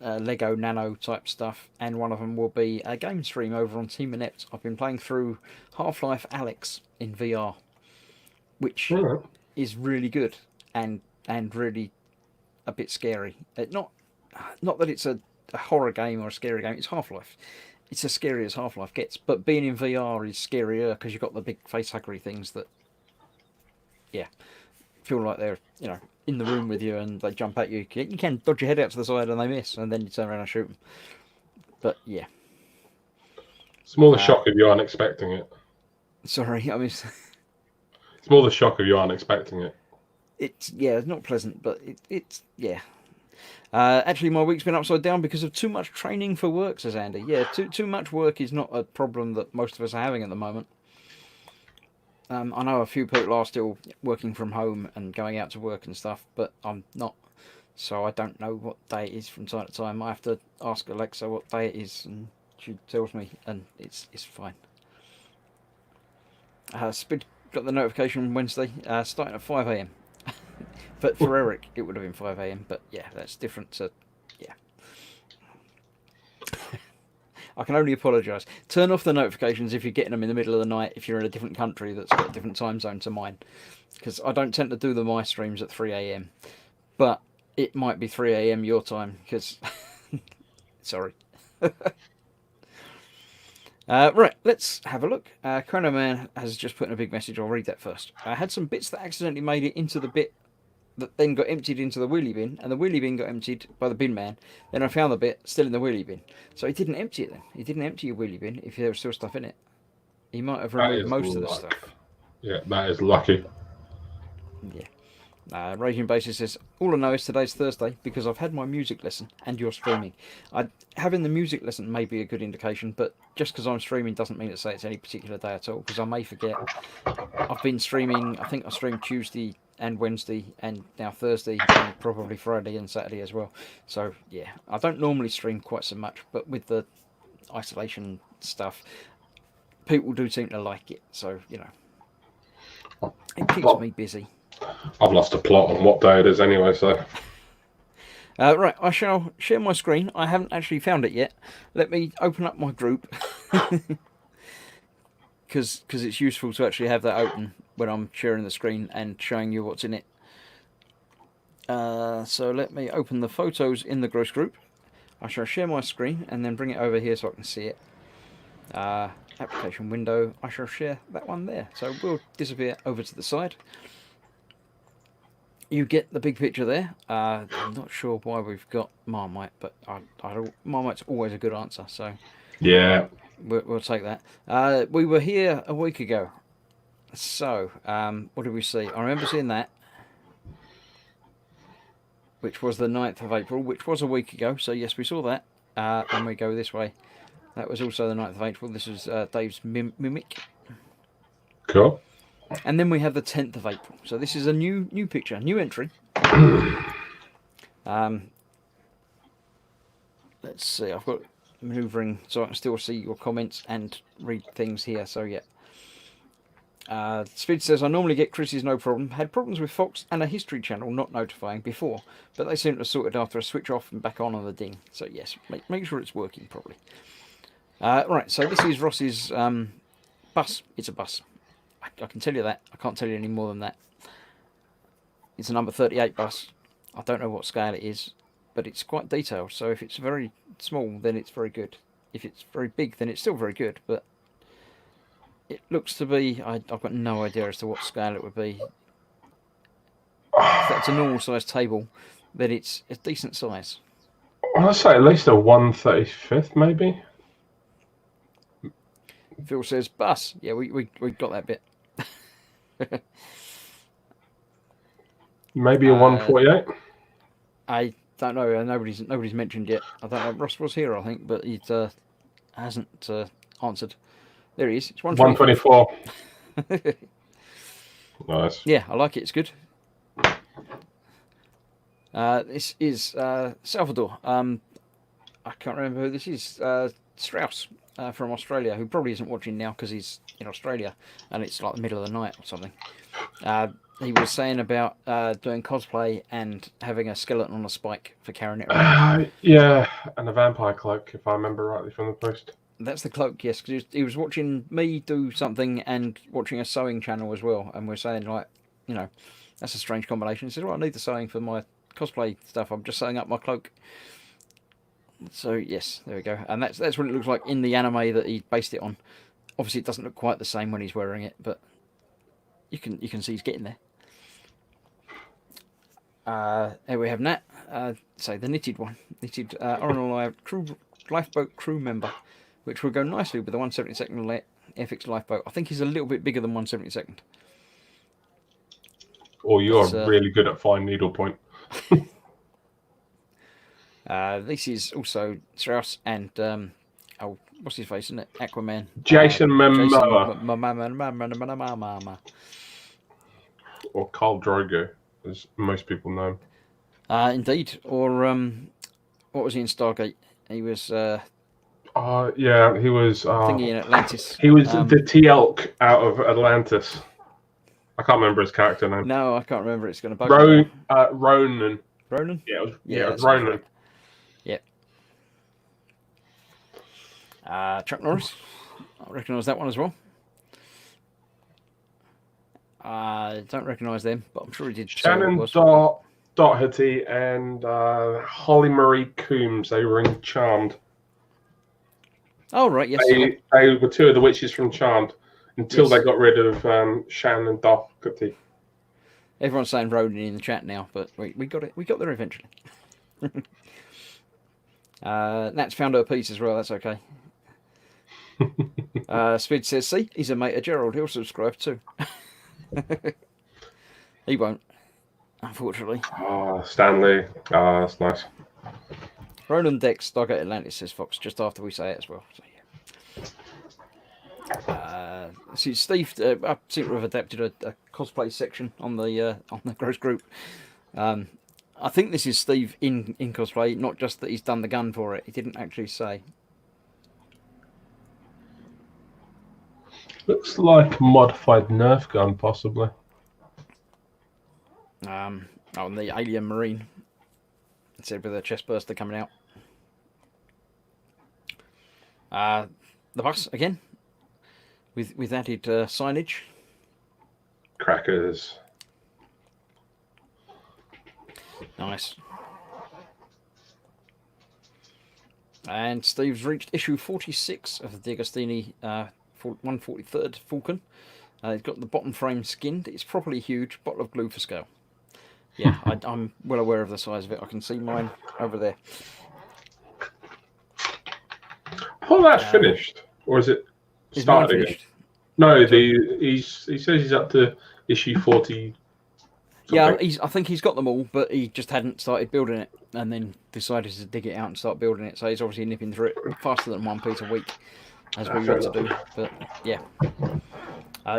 Lego Nano type stuff, and one of them will be a game stream over on Team Inept. I've been playing through Half-Life Alyx in VR, which is really good and really a bit scary. Not that it's a horror game or a scary game. It's Half-Life. It's as scary as Half-Life gets, but being in VR is scarier because you've got the big facehuggery things that, yeah, feel like they're, you know, in the room with you and they jump at you. You can dodge your head out to the side and they miss, and then you turn around and shoot them. But yeah, it's more the shock if you aren't expecting it. Sorry, I mean, it's more the shock if you aren't expecting it. It's not pleasant, but it's yeah. Actually, my week's been upside down because of too much training for work, says Andy. Yeah, too much work is not a problem that most of us are having at the moment. I know a few people are still working from home and going out to work and stuff, but I'm not. So I don't know what day it is from time to time. I have to ask Alexa what day it is, and she tells me, and it's fine. Spid got the notification Wednesday, starting at 5 a.m. But for Eric, it would have been 5 a.m. But yeah, that's different. So yeah, I can only apologise. Turn off the notifications if you're getting them in the middle of the night. If you're in a different country that's got a different time zone to mine, because I don't tend to do my streams at 3 a.m. But it might be 3 a.m. your time. Because sorry. Right, let's have a look. Chrono Man has just put in a big message. I'll read that first. I had some bits that accidentally made it into the bit that then got emptied into the wheelie bin, and the wheelie bin got emptied by the bin man. Then I found the bit still in the wheelie bin. So he didn't empty it then. He didn't empty your wheelie bin if there was still stuff in it. He might have removed most of the stuff. Yeah, that is lucky. Yeah. Raging Basis says, all I know is today's Thursday because I've had my music lesson and you're streaming. Having the music lesson may be a good indication, but just because I'm streaming doesn't mean to say it's any particular day at all, because I may forget. I've been streaming, I think I streamed Tuesday and Wednesday and now Thursday and probably Friday and Saturday as well. So yeah, I don't normally stream quite so much, but with the isolation stuff, people do seem to like it. So, you know, it keeps me busy. I've lost a plot on what day it is anyway, so... Right, I shall share my screen. I haven't actually found it yet. Let me open up my group. Because it's useful to actually have that open when I'm sharing the screen and showing you what's in it. So let me open the photos in the gross group. I shall share my screen and then bring it over here so I can see it. Application window. I shall share that one there. So we'll disappear over to the side. You get the big picture there. I'm not sure why we've got Marmite, but Marmite's always a good answer. So yeah, We'll take that. We were here a week ago. So, what did we see? I remember seeing that, which was the 9th of April, which was a week ago. So, yes, we saw that. And we go this way. That was also the 9th of April. This is Dave's Mimic. Cool. And then we have the 10th of April. So, this is a new picture, new entry. Let's see. I've got maneuvering so I can still see your comments and read things here. So, yeah. Speed says, I normally get Chris's no problem. Had problems with Fox and a history channel not notifying before, but they seem to have sorted after a switch off and back on the ding. So yes, make sure it's working properly. Right, so this is Ross's bus. It's a bus. I can tell you that. I can't tell you any more than that. It's a number 38 bus. I don't know what scale it is, but it's quite detailed. So if it's very small, then it's very good. If it's very big, then it's still very good, but it looks to be, I've got no idea as to what scale it would be. If that's a normal size table, then it's a decent size. I'd say at least a 1/35th, maybe. Phil says, bus. Yeah, we got that bit. Maybe a 1/48. I don't know. Nobody's mentioned yet. I don't know. Ross was here, I think, but he hasn't answered. There he is. It's 124. Nice. Yeah, I like it. It's good. This is Salvador. I can't remember who this is. Strauss from Australia, who probably isn't watching now because he's in Australia and it's like the middle of the night or something. He was saying about doing cosplay and having a skeleton on a spike for carrying it around. Yeah, and a vampire cloak, if I remember rightly from the post. That's the cloak, yes, because he was watching me do something and watching a sewing channel as well, and we're saying, like, you know, that's a strange combination. He said, well, I need the sewing for my cosplay stuff. I'm just sewing up my cloak. So, yes, there we go. And that's what it looks like in the anime that he based it on. Obviously, it doesn't look quite the same when he's wearing it, but you can see he's getting there. Here we have Nat, say the knitted one. Knitted Oral Lifeboat crew member, which will go nicely with the 172nd FX Lifeboat. I think he's a little bit bigger than 172nd. Or you're really good at fine needlepoint. This is also Strauss and what's his face, isn't it? Aquaman. Jason Momoa. Or Khal Drogo, as most people know him. Indeed. Or what was he in Stargate? He was yeah, he was thingy in Atlantis. He was the Teal'c out of Atlantis. I can't remember his character name. No, I can't remember. It's going to bug me. Ronan. Ronan? Yeah, it was Ronan. Right. Yep. Chuck Norris. I recognise that one as well. I don't recognise them, but I'm sure he did. Shannon Doherty and Holly Marie Coombs. They were in Charmed. Oh, right, yes. They were two of the witches from Charmed until they got rid of Shannon Doherty. Everyone's saying Ronan in the chat now, but we got it. We got there eventually. Nat's found her piece as well. That's okay. Speed says, see, he's a mate of Gerald. He'll subscribe too. He won't, unfortunately. Oh, Stanley. Oh, that's nice. Ronan Dex, Stargate Atlantis, says Fox, just after we say it as well. So, yeah. See, Steve, I seem to have adapted a cosplay section on the Gross group. I think this is Steve in cosplay, not just that he's done the gun for it. He didn't actually say. Looks like a modified Nerf gun, possibly. And the Alien Marine. Instead with a chest burster coming out. The bus again, with added signage. Crackers. Nice. And Steve's reached issue 46 of the D'Agostini 143rd Falcon. He's got the bottom frame skinned. It's properly huge. Bottle of glue for scale. Yeah, I'm well aware of the size of it. I can see mine over there. I thought that's finished. or is it Is mine started again? finished? No, he says he's up to issue 40. Yeah, something. I think he's got them all, but he just hadn't started building it, and then decided to dig it out and start building it. So he's obviously nipping through it faster than one piece a week, as we Fair like to enough. do. But yeah,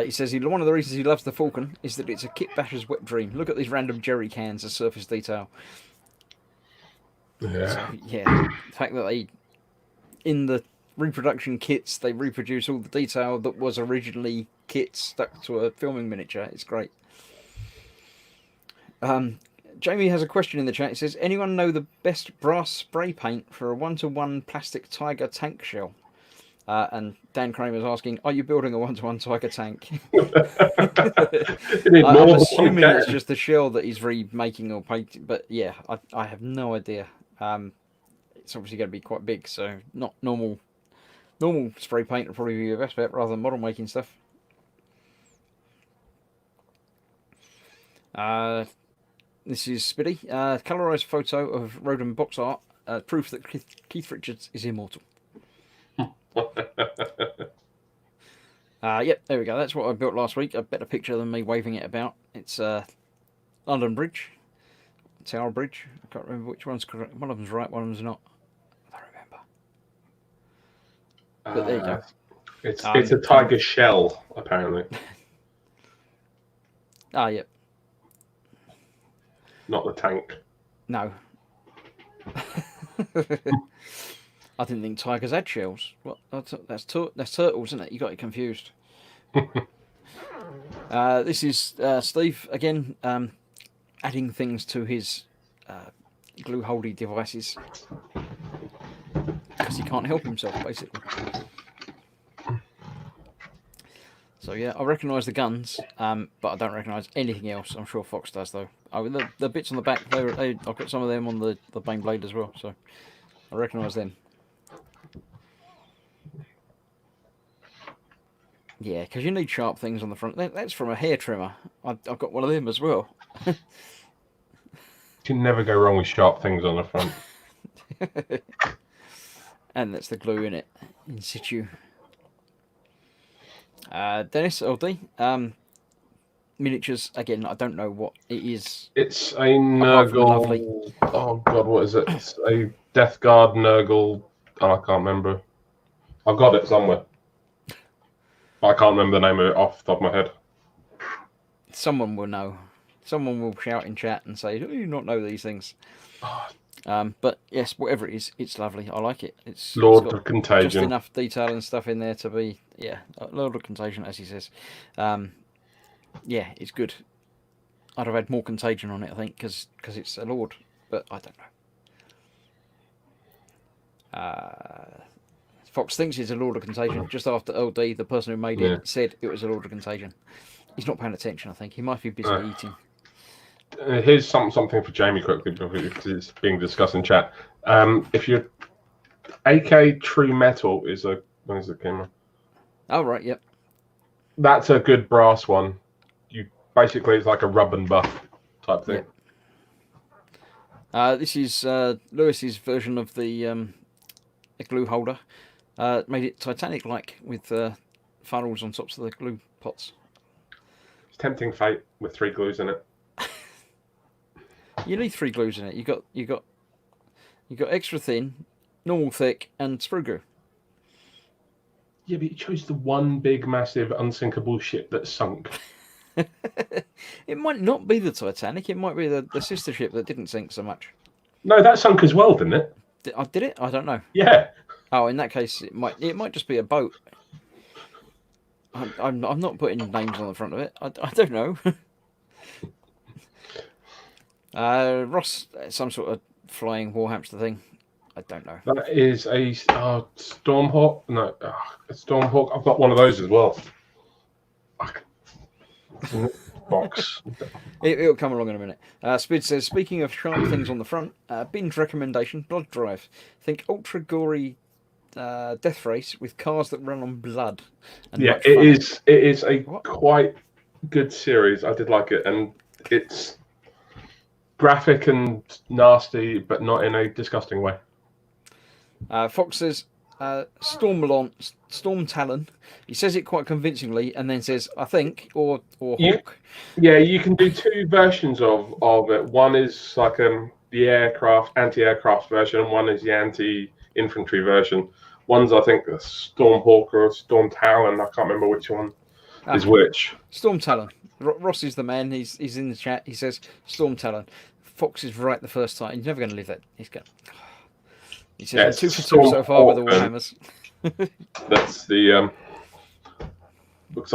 he says one of the reasons he loves the Falcon is that it's a kit basher's wet dream. Look at these random jerry cans as surface detail. Yeah. So yeah, the fact that they in the reproduction kits they reproduce all the detail that was originally kits stuck to a filming miniature. It's great. Jamie has a question in the chat. It says, anyone know the best brass spray paint for a 1-to-1 plastic Tiger tank shell? And Dan Kramer's asking, are you building a 1-to-1 Tiger tank? You need more I'm than one assuming it's can. just the shell that he's remaking or painting, but yeah, I have no idea. It's obviously going to be quite big, so not normal spray paint will probably be your best bet rather than model making stuff. This is Spiddy. Colorized photo of Roden box art. Proof that Keith Richards is immortal. Yep, there we go. That's what I built last week. A better picture than me waving it about. It's London Bridge, Tower Bridge. I can't remember which one's correct. One of them's right, one of them's not. I don't remember. But there you go. It's a tiger shell, apparently. Yep. Not the tank. No. I didn't think tigers had shells. What? That's turtles, isn't it? You got it confused. This is Steve again, adding things to his glue holdy devices because he can't help himself, basically. So yeah, I recognise the guns, but I don't recognise anything else. I'm sure Fox does though. The bits on the back, I've got some of them on the Bane blade as well, so I recognise them. Yeah, because you need sharp things on the front. That's from a hair trimmer. I've got one of them as well. You can never go wrong with sharp things on the front. And that's the glue in it, in situ. Dennis LD, miniatures again. I don't know what it is. It's a Nurgle. Oh god, what is it? It's a Death Guard Nurgle. Oh, I can't remember. I've got it somewhere. I can't remember the name of it off the top of my head. Someone will know. Someone will shout in chat and say, "Do you not know these things?" But yes, whatever it is, it's lovely. I like it. It's Lord got of Contagion. just enough detail and stuff in there to be, Lord of Contagion, as he says. Yeah, it's good. I'd have had more Contagion on it, I think, because it's a Lord, but I don't know. Fox thinks it's a Lord of Contagion. Just after LD, the person who made it said it was a Lord of Contagion. He's not paying attention, I think. He might be busy eating. Here's something for Jamie quickly because it's being discussed in chat. If your AK True Metal is a... When is it came on? Oh, right, yep. That's a good brass one. Basically, it's like a rub and buff type thing. Yep. This is Lewis's version of the glue holder. Made it Titanic-like with funnels on tops of the glue pots. It's tempting fate with 3 glues in it. You need 3 glues in it. You got extra thin, normal thick, and sprue glue. Yeah, but you chose the one big, massive, unsinkable ship that sunk. It might not be the Titanic. It might be the sister ship that didn't sink so much. No, that sunk as well, didn't it? Did it? I don't know. Yeah. Oh, in that case, it might just be a boat. I'm not putting names on the front of it. I don't know. Ross, some sort of flying war hamster thing. I don't know. That is a Stormhawk. No, a Stormhawk. I've got one of those as well. It's in the box. It'll come along in a minute. Spid says, speaking of sharp things on the front, binge recommendation, Blood Drive. Think ultra gory death race with cars that run on blood. And yeah, it is a quite good series. I did like it, and it's graphic and nasty, but not in a disgusting way. Fox says, Storm Talon. He says it quite convincingly, and then says, "I think," or You, Hawk. yeah, you can do two versions of it. One is like the anti-aircraft version, and one is the anti-infantry version. One's, I think, a Stormhawk or a Storm Talon. I can't remember which one is which. Storm Talon. Ross is the man. He's in the chat. He says Storm Talon. Fox is right the first time. He's never going to live that. He says, Yeah, I'm 2 for 2 so far with the Warhammers. That's the because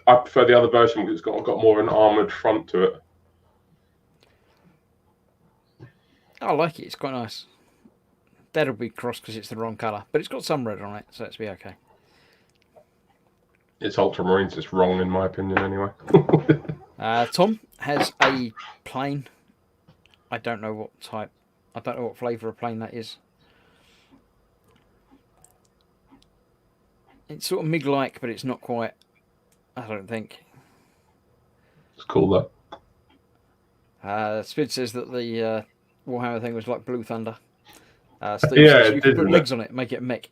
I prefer the other version because it's got more of an armored front to it. I like it. It's quite nice. That'll be crossed because it's the wrong colour, but it's got some red on it, so it's be okay. It's Ultramarines. It's wrong in my opinion, anyway. Tom has a plane. I don't know what type. I don't know what flavour of plane that is. It's sort of MiG-like, but it's not quite. I don't think. It's cool though. Spid says that the Warhammer thing was like Blue Thunder. Steve Yeah, says you it can did, put isn't legs on it, make it a mech.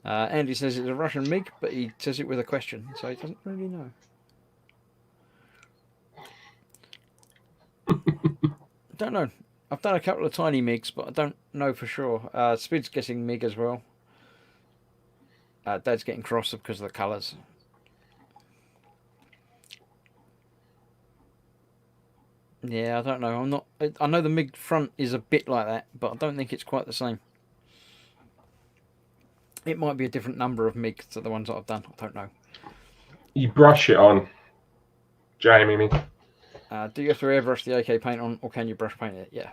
Andy says it's a Russian MiG, but he says it with a question, so he doesn't really know. Don't know. I've done a couple of tiny MiGs, but I don't know for sure. Spid's guessing MiG as well. Dad's getting cross because of the colours. Yeah, I don't know. I'm not. I know the MiG front is a bit like that, but I don't think it's quite the same. It might be a different number of MiGs to the ones that I've done. I don't know. You brush it on, Jamie. Do you have to airbrush the AK paint on, or can you brush paint it? Yeah.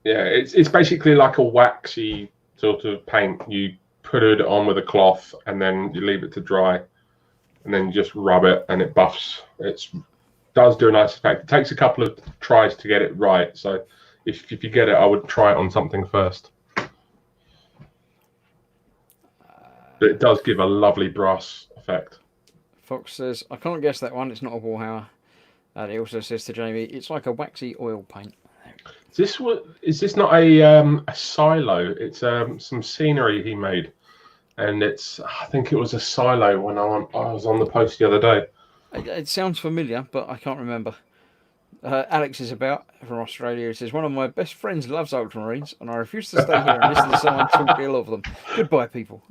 Yeah, it's basically like a waxy sort of paint. You put it on with a cloth, and then you leave it to dry, and then you just rub it, and it buffs. It does do a nice effect. It takes a couple of tries to get it right. So if you get it, I would try it on something first. But it does give a lovely brass effect. Fox says, I can't guess that one. It's not a Warhammer. And he also says to Jamie, it's like a waxy oil paint. Is this not a silo? It's some scenery he made, and I think it was a silo when I was on the post the other day. It sounds familiar, but I can't remember. Alex is about from Australia. He says, one of my best friends loves Ultramarines, and I refuse to stay here and listen to someone talk ill of them. Goodbye, people.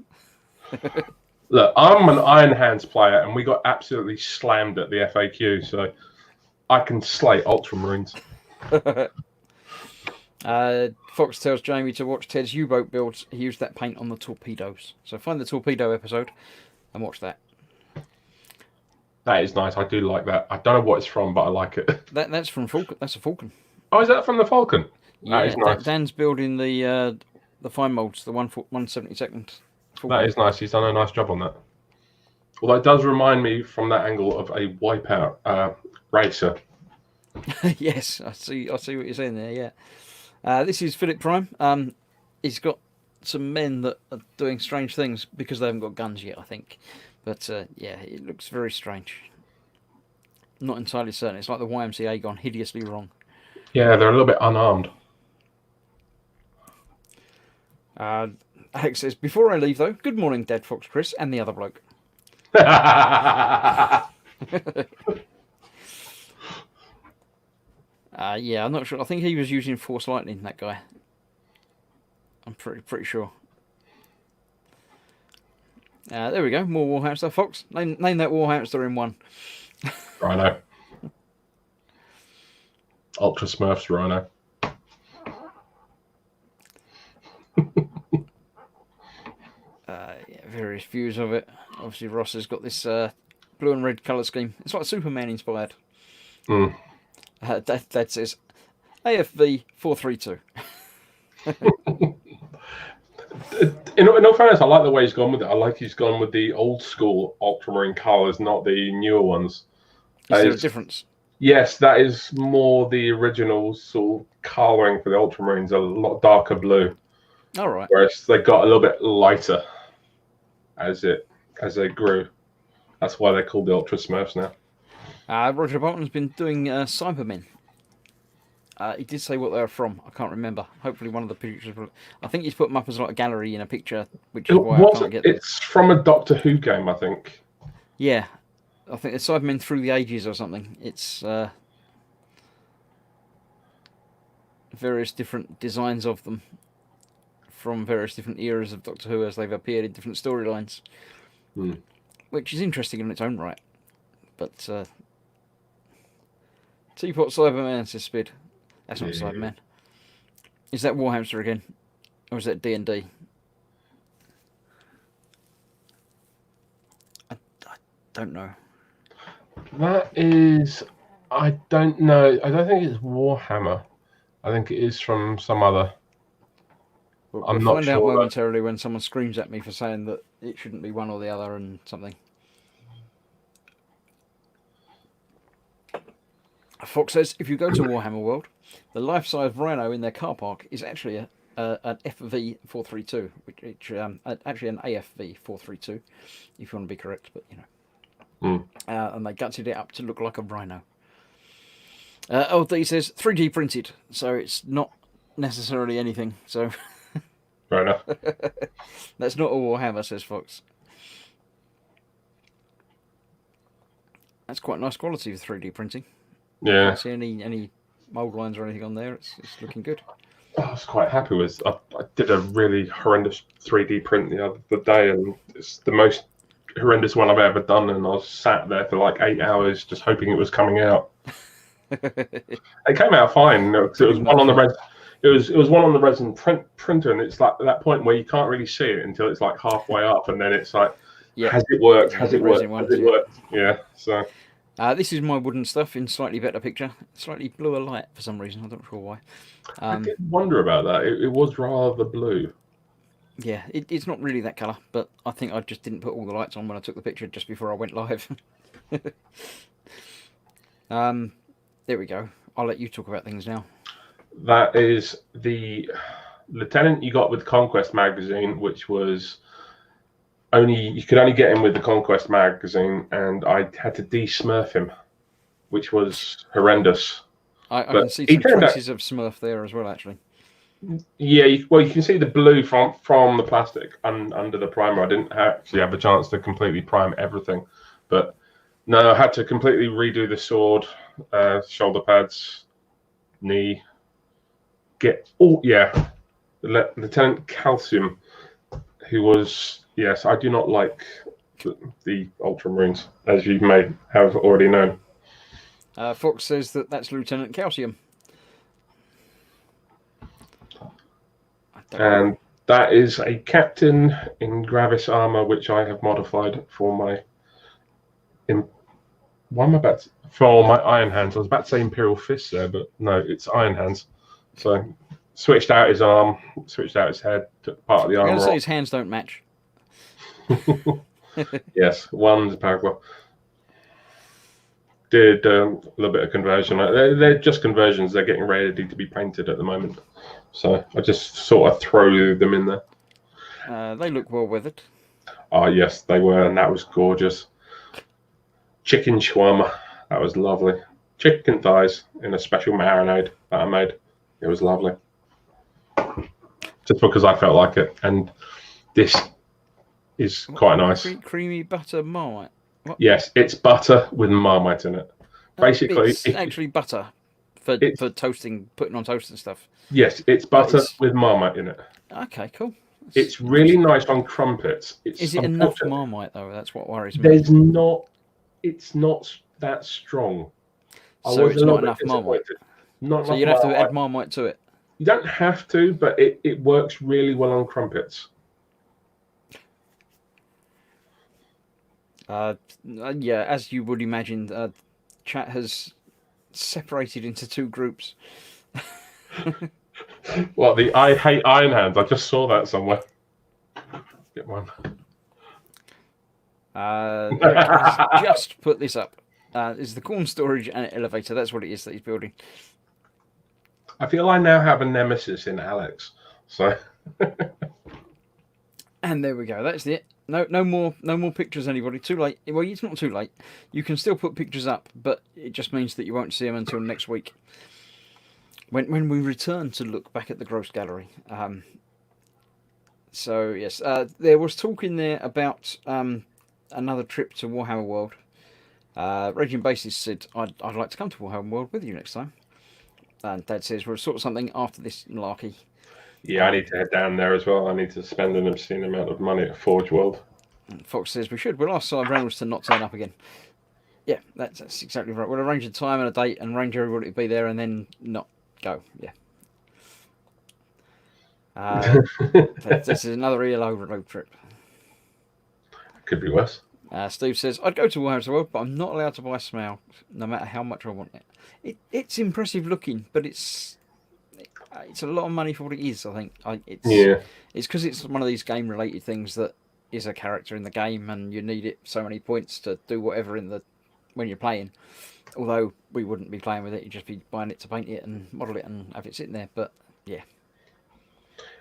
Look, I'm an Iron Hands player, and we got absolutely slammed at the FAQ, so I can slay Ultramarines. Fox tells Jamie to watch Ted's U-boat builds. He used that paint on the torpedoes. So find the torpedo episode and watch that. That is nice. I do like that. I don't know what it's from, but I like it. That's from Falcon. That's a Falcon. Oh, is that from the Falcon? Yeah, that is nice. Dan's building the fine molds, the 172nd. Falcon. That is nice. He's done a nice job on that. Although it does remind me from that angle of a Wipeout racer. Yes, I see what you're saying there. Yeah, this is Philip Prime. He's got some men that are doing strange things because they haven't got guns yet, I think. But yeah, it looks very strange. Not entirely certain. It's like the YMCA gone hideously wrong. Yeah, they're a little bit unarmed. Alex says, before I leave though, good morning, Dad, Fox, Chris, and the other bloke. Yeah, I'm not sure. I think he was using Force Lightning, that guy. I'm pretty sure. There we go. More Warhamster. Fox, name that Warhamster in one. Rhino. Ultra Smurfs Rhino. Yeah, various views of it. Obviously, Ross has got this blue and red colour scheme. It's like Superman inspired. Dad says, AFV 432. In all fairness, I like the way he's gone with it. I like he's gone with the old school Ultramarine colours, not the newer ones. Is there a difference? Yes, that is more the original sort of colouring for the Ultramarines, a lot darker blue. All right. Whereas they got a little bit lighter as they grew. That's why they're called the Ultra Smurfs now. Roger Bolton's been doing Cybermen. He did say what they were from. I can't remember. Hopefully, one of the pictures. I think he's put them up as like a gallery in a picture, which is why I can't get them. It's from a Doctor Who game, I think. Yeah, I think it's Cybermen Through the Ages or something. It's various different designs of them from various different eras of Doctor Who as they've appeared in different storylines, which is interesting in its own right. But Teapot Cyberman, says Spid. That's not Cyberman. Is that Warhamster again, or is that D&D? I don't know. That is, I don't know. I don't think it's Warhammer. I think it is from some other. We'll find out momentarily when someone screams at me for saying that it shouldn't be one or the other and something. Fox says, if you go to Warhammer World, the life-size Rhino in their car park is actually an FV432, which actually an AFV432, if you want to be correct, but you know. And they gutted it up to look like a Rhino. LD says 3D printed, so it's not necessarily anything. So fair enough. That's not a Warhammer, says Fox. That's quite nice quality for 3D printing. Yeah. I don't see any mould lines or anything on there. It's looking good. I was quite happy with. I did a really horrendous 3D print the other day, and it's the most horrendous one I've ever done. And I was sat there for like 8 hours just hoping it was coming out. It came out fine because it was one on the res. It was one on the resin printer, and it's like at that point where you can't really see it until it's like halfway up, and then it's like, has it worked? Has it worked? Has it worked? Yeah. So. This is my wooden stuff in slightly better picture. Slightly bluer light for some reason. I'm not sure why. I did wonder about that. It was rather blue. Yeah, it's not really that colour, but I think I just didn't put all the lights on when I took the picture just before I went live. There we go. I'll let you talk about things now. That is the lieutenant you got with Conquest magazine, which was you could only get him with the Conquest magazine, and I had to de-smurf him, which was horrendous. I can see some traces of Smurf there as well, actually. Yeah, you can see the blue from the plastic under the primer. I didn't actually have a chance to completely prime everything, but no, I had to completely redo the sword, shoulder pads, knee. Lieutenant Calcium, who was, yes, I do not like the Ultramarines, as you may have already known. Fox says that's Lieutenant Calcium. And that is a captain in Gravis armor, which I have modified for my. For my Iron Hands. I was about to say Imperial Fist there, but no, it's Iron Hands. So switched out his arm, switched out his head, took part of the armor. I'm going to say his hands don't match. Yes, one's Paraguay. Did a little bit of conversion. They're just conversions. They're getting ready to be painted at the moment. So I just sort of throw them in there. They look well weathered. Oh, yes, they were, and that was gorgeous. Chicken shawarma. That was lovely. Chicken thighs in a special marinade that I made. It was lovely. Just because I felt like it. And this is quite nice. Creamy butter Marmite. What? Yes, it's butter with Marmite in it. Basically, it's actually butter for toasting, putting on toast and stuff. Yes, it's butter with Marmite in it. Okay, cool. It's really nice on crumpets. Is it enough Marmite though? That's what worries me. It's not that strong. So it's not enough Marmite. So you'd have to add Marmite to it. You don't have to, but it works really well on crumpets. Yeah, as you would imagine, chat has separated into two groups. Well, I hate Iron Hands. I just saw that somewhere. Get one. Just put this up. Is the corn storage and elevator? That's what it is that he's building. I feel I now have a nemesis in Alex. So. And there we go. That's it. No more pictures. Anybody? Too late. Well, it's not too late. You can still put pictures up, but it just means that you won't see them until next week. when we return to look back at the Gross Gallery. So yes, there was talk in there about another trip to Warhammer World. Raging Basis said, I'd like to come to Warhammer World with you next time. And Dad says, we'll sort something after this malarkey. Yeah, I need to head down there as well. I need to spend an obscene amount of money at Forge World. And Fox says, we should. We'll ask Simon Reynolds to not turn up again. Yeah, that's exactly right. We'll arrange a time and a date and arrange everybody to be there and then not go. Yeah. This is another ELO road trip. Could be worse. Steve says, I'd go to Warhammer World, but I'm not allowed to buy Smaug, no matter how much I want it. It's impressive looking, but it's a lot of money for what it is, I think. It's because it's one of these game-related things that is a character in the game, and you need it so many points to do whatever when you're playing. Although we wouldn't be playing with it, you'd just be buying it to paint it and model it and have it sitting there. But yeah.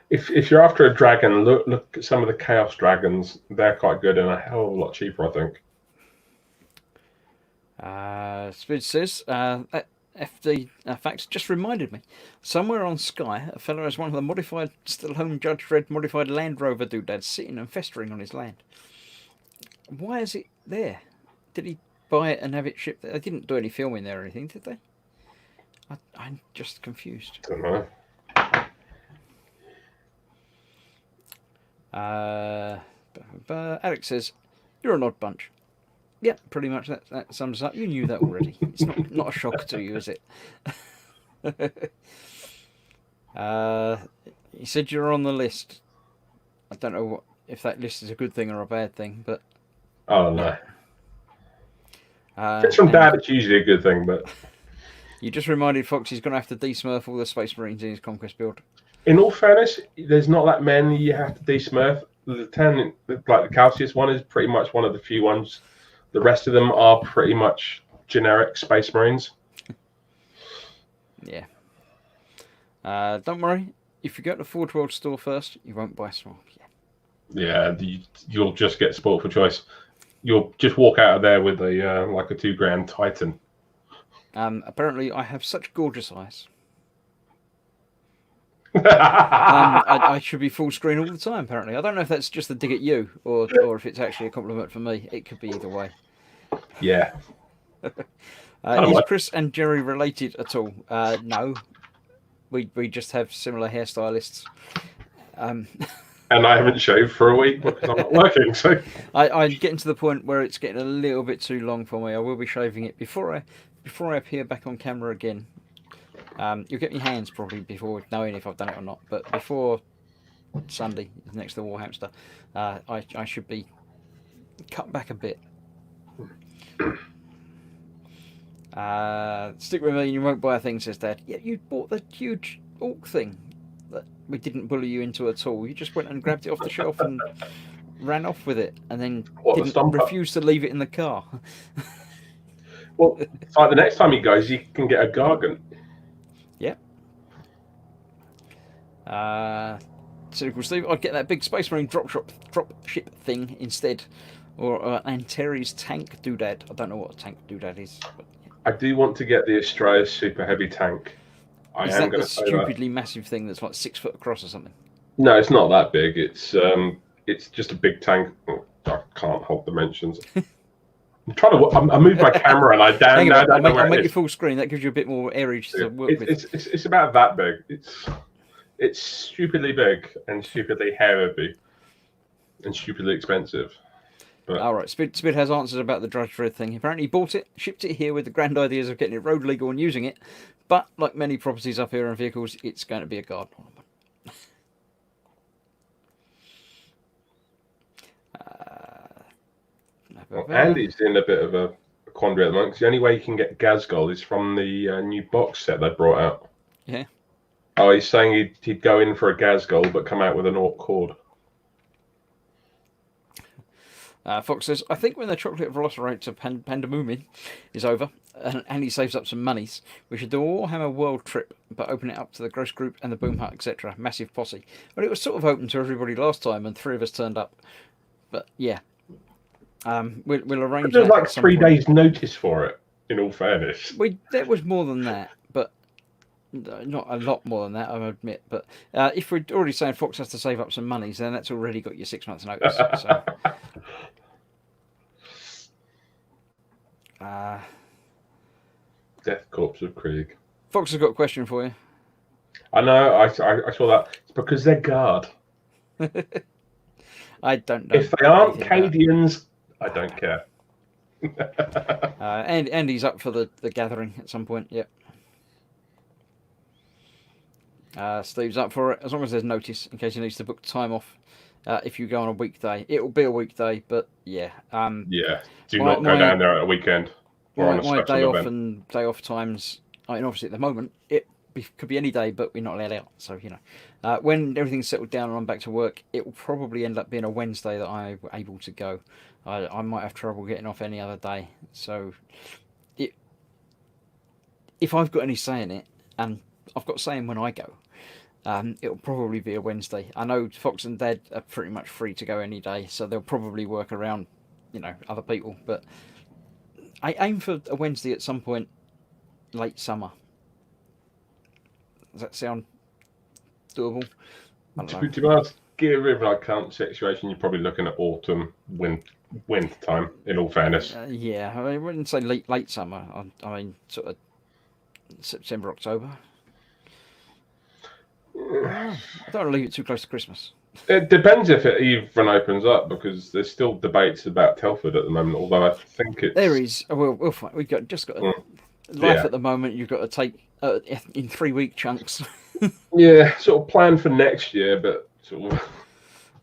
If you're after a dragon, look at some of the Chaos Dragons. They're quite good and a hell of a lot cheaper, I think. Spid says, FD facts just reminded me. Somewhere on Sky, a fellow has one of the modified Stallone Judge Dredd modified Land Rover doodads sitting and festering on his land. Why is it there? Did he buy it and have it shipped there? They didn't do any filming there or anything, did they? I'm just confused. Don't know. Alex says, you're an odd bunch. Yeah, pretty much that sums up. You knew that already. It's not a shock to you, is it? He said you're on the list. I don't know if that list is a good thing or a bad thing, but... Oh, no. If it's from Dad, it's usually a good thing, but... You just reminded Fox he's going to have to de-smurf all the Space Marines in his Conquest build. In all fairness, there's not that many you have to de-smurf. The Lieutenant, like the Calcius one, is pretty much one of the few ones. The rest of them are pretty much generic Space Marines. Yeah. Don't worry. If you go to the Forge World store first, you won't buy Smaug. Yeah, you'll just get spoiled for choice. You'll just walk out of there with a like a $2,000 Titan. Apparently, I have such gorgeous eyes. I should be full screen all the time, apparently. I don't know if that's just a dig at you or if it's actually a compliment for me. It could be either way. Yeah. Is Chris and Jerry related at all? No. We just have similar hairstylists. And I haven't shaved for a week because I'm not working. So I'm getting to the point where it's getting a little bit too long for me. I will be shaving it before I appear back on camera again. You'll get my hands probably before knowing if I've done it or not. But before Sunday, next to the War Hamster, I should be cut back a bit. Stick with me and you won't buy a thing, says Dad. Yeah, you bought the huge orc thing that we didn't bully you into at all. You just went and grabbed it off the shelf and ran off with it, and then refused to leave it in the car. Well, it's like the next time he goes, you can get a Gargant. Yep. Cynical Steve, I'd get that big Space Marine drop ship thing instead, or Antares tank doodad. I don't know what a tank doodad is. But, yeah. I do want to get the Astraeus super heavy tank. Is that the stupidly massive thing that's like 6 foot across or something? No, it's not that big. It's just a big tank. Oh, I can't hold dimensions. I'm trying to. I moved my camera and I'll make it full screen. That gives you a bit more areage to work with. It's about that big. It's stupidly big and stupidly heavy and stupidly expensive. But... All right, Spid has answers about the Judge Dredd thing. Apparently, he bought it, shipped it here with the grand ideas of getting it road legal and using it. But like many properties up here and vehicles, it's going to be a garden ornament. Well, Andy's in a bit of a quandary at the moment because the only way you can get Ghazghkull is from the new box set they brought out. Yeah. Oh, he's saying he'd go in for a Ghazghkull but come out with an Orc Horde. Fox says, I think when the chocolate velociraptor Pandemonium is over and he saves up some monies, we should do a Warhammer World trip, but open it up to the Gross Group and the Boom Hut, etc. Massive posse. Well, it was sort of open to everybody last time, and 3 of us turned up. But yeah, we'll arrange. There's like 3 days' notice for it. In all fairness, there was more than that, but Not a lot more than that, I admit. But if we're already saying Fox has to save up some money, then that's already got your 6 months' notice. So, Death Corpse of Krieg. Fox has got a question for you. I know. I saw that. It's because they're guard. I don't know. If they aren't anything about it. Cadians, I don't care. And Andy's up for the gathering at some point. Yep. Steve's up for it as long as there's notice in case he needs to book time off. If you go on a weekday, it will be a weekday, but yeah. Yeah. Do not go down there at a weekend or on a My day special off event. and day off times. I mean, obviously at the moment could be any day, but we're not allowed out. So when everything's settled down and I'm back to work, it will probably end up being a Wednesday that I'm able to go. I might have trouble getting off any other day. So if I've got any say in it, and I've got say in when I go, it'll probably be a Wednesday. I know Fox and Dad are pretty much free to go any day, so they'll probably work around, other people. But I aim for a Wednesday at some point, late summer. Does that sound doable? To be honest, given our current situation, you're probably looking at autumn, winter time. In all fairness, Yeah, I wouldn't say late summer. I mean sort of September, October. I don't want to leave it too close to Christmas. it depends if it even opens up because there's still debates about Telford at the moment. Although I think it's There is. We'll find. We've just got life at the moment. You've got to take in 3-week chunks. Yeah, sort of plan for next year, but sort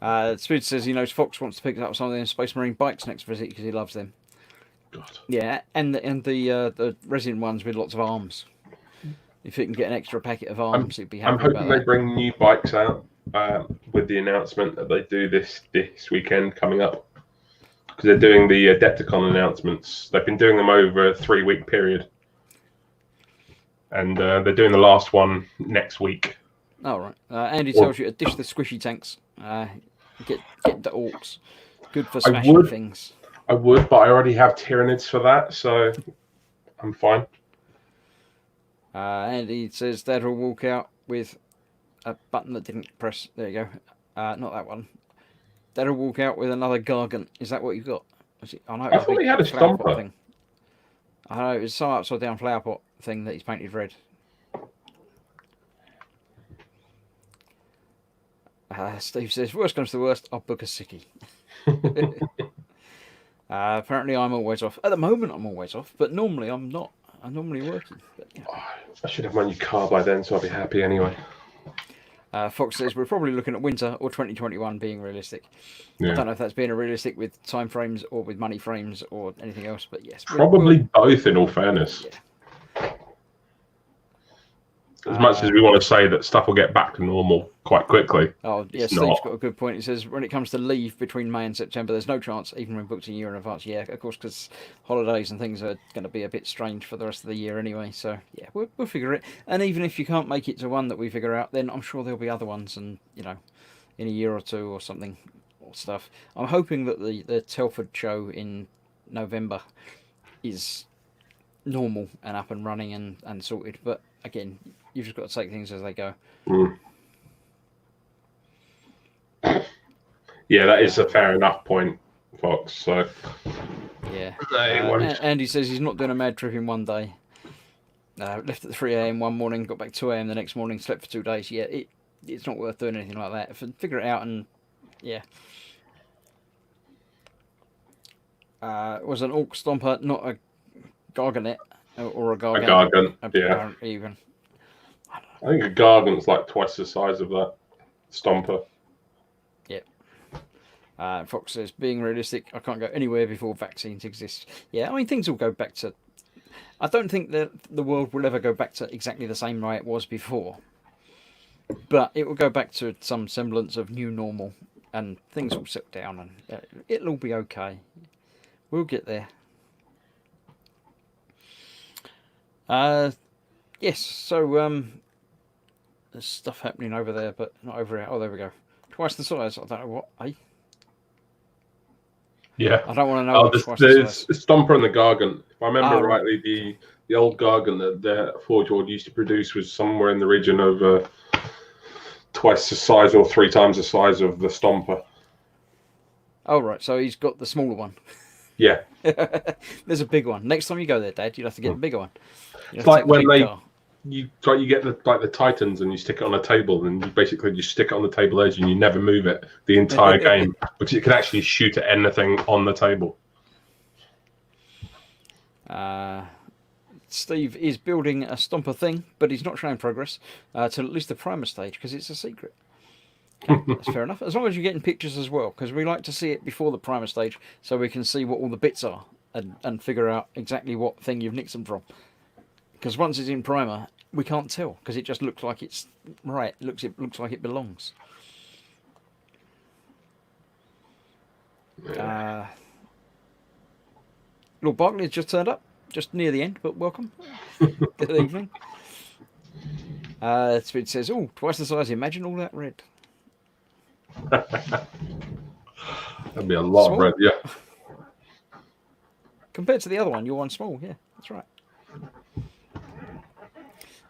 of. Spirit says he knows Fox wants to pick up some of them Space Marine bikes next visit because he loves them. God. Yeah, and the resin ones with lots of arms. If you can get an extra packet of arms, he'd be happy. I'm hoping about they that. bring new bikes out with the announcement that they do this weekend coming up because they're doing the Adepticon announcements. They've been doing them over a 3-week period, and they're doing the last one next week. All right. Andy tells you to dish the squishy tanks. Get the orcs. Good for smashing things. I would, but I already have Tyranids for that, so I'm fine. Andy says Dad will walk out with a button that didn't press. There you go. Not that one. Dad will walk out with another Gargant. Is that what you got? I know. I thought he had a flower pot Stomper. thing. I know it was some upside down flower pot thing that he's painted red. Steve says, worst comes to worst, I'll book a sickie. Apparently I'm always off. At the moment I'm always off, but normally I'm not. I'm normally working. But, I should have my new car by then, so I'll be happy anyway. Fox says we're probably looking at winter or 2021 being realistic. Yeah. I don't know if that's being realistic with time frames or with money frames or anything else, but yes. Probably both, in all fairness. Yeah. As much as we want to say that stuff will get back to normal quite quickly. Oh, yeah, it's Steve's not. got a good point. He says when it comes to leave between May and September, there's no chance, even when booked a year in advance. Yeah, of course, because holidays and things are going to be a bit strange for the rest of the year anyway. So, yeah, we'll figure it. And even if you can't make it to one that we figure out, then I'm sure there'll be other ones and, in a year or two or something or stuff. I'm hoping that the Telford show in November is normal and up and running and sorted. But, again, you've just got to take things as they go. Yeah, that is a fair enough point, Fox. So yeah, won't. Andy says he's not doing a mad trip in one day. Left at 3 a.m. one morning, got back 2 a.m. the next morning, slept for 2 days. Yeah, it's not worth doing anything like that. Figure it out and yeah. Was an Orc Stomper not a Garganet or a Gargant? A Gargant, yeah. Even. I think a Gargant's like twice the size of that Stomper. Fox says, being realistic, I can't go anywhere before vaccines exist. Yeah, I mean, things will go back to... I don't think that the world will ever go back to exactly the same way it was before. But it will go back to some semblance of new normal. And things will settle down and it'll all be okay. We'll get there. Yes, so... there's stuff happening over there, but not over here. Oh, there we go. Twice the size. I don't know what, eh? Yeah. I don't want to know Oh, what's twice the there's size. Stomper and the Gargant. If I remember Right. rightly, the old Gargant that the Forge World used to produce was somewhere in the region of twice the size or 3 times the size of the Stomper. Oh, right. So he's got the smaller one. Yeah. There's a big one. Next time you go there, Dad, you'll have to get the bigger one. It's like when you get the Titans and you stick it on a table and you basically just stick it on the table edge and you never move it the entire game because it can actually shoot at anything on the table. Steve is building a Stomper thing, but he's not showing progress till at least the primer stage because it's a secret. Okay, that's fair enough. As long as you're getting pictures as well, because we like to see it before the primer stage so we can see what all the bits are and figure out exactly what thing you've nicked them from. Because once it's in primer, we can't tell because it just looks like it's right. It looks like it belongs. Lord Barkley has just turned up, just near the end, but welcome. Good evening. It says, "Oh, twice the size. Imagine all that red." That'd be a lot of red, yeah. Compared to the other one, your one's small. Yeah, that's right.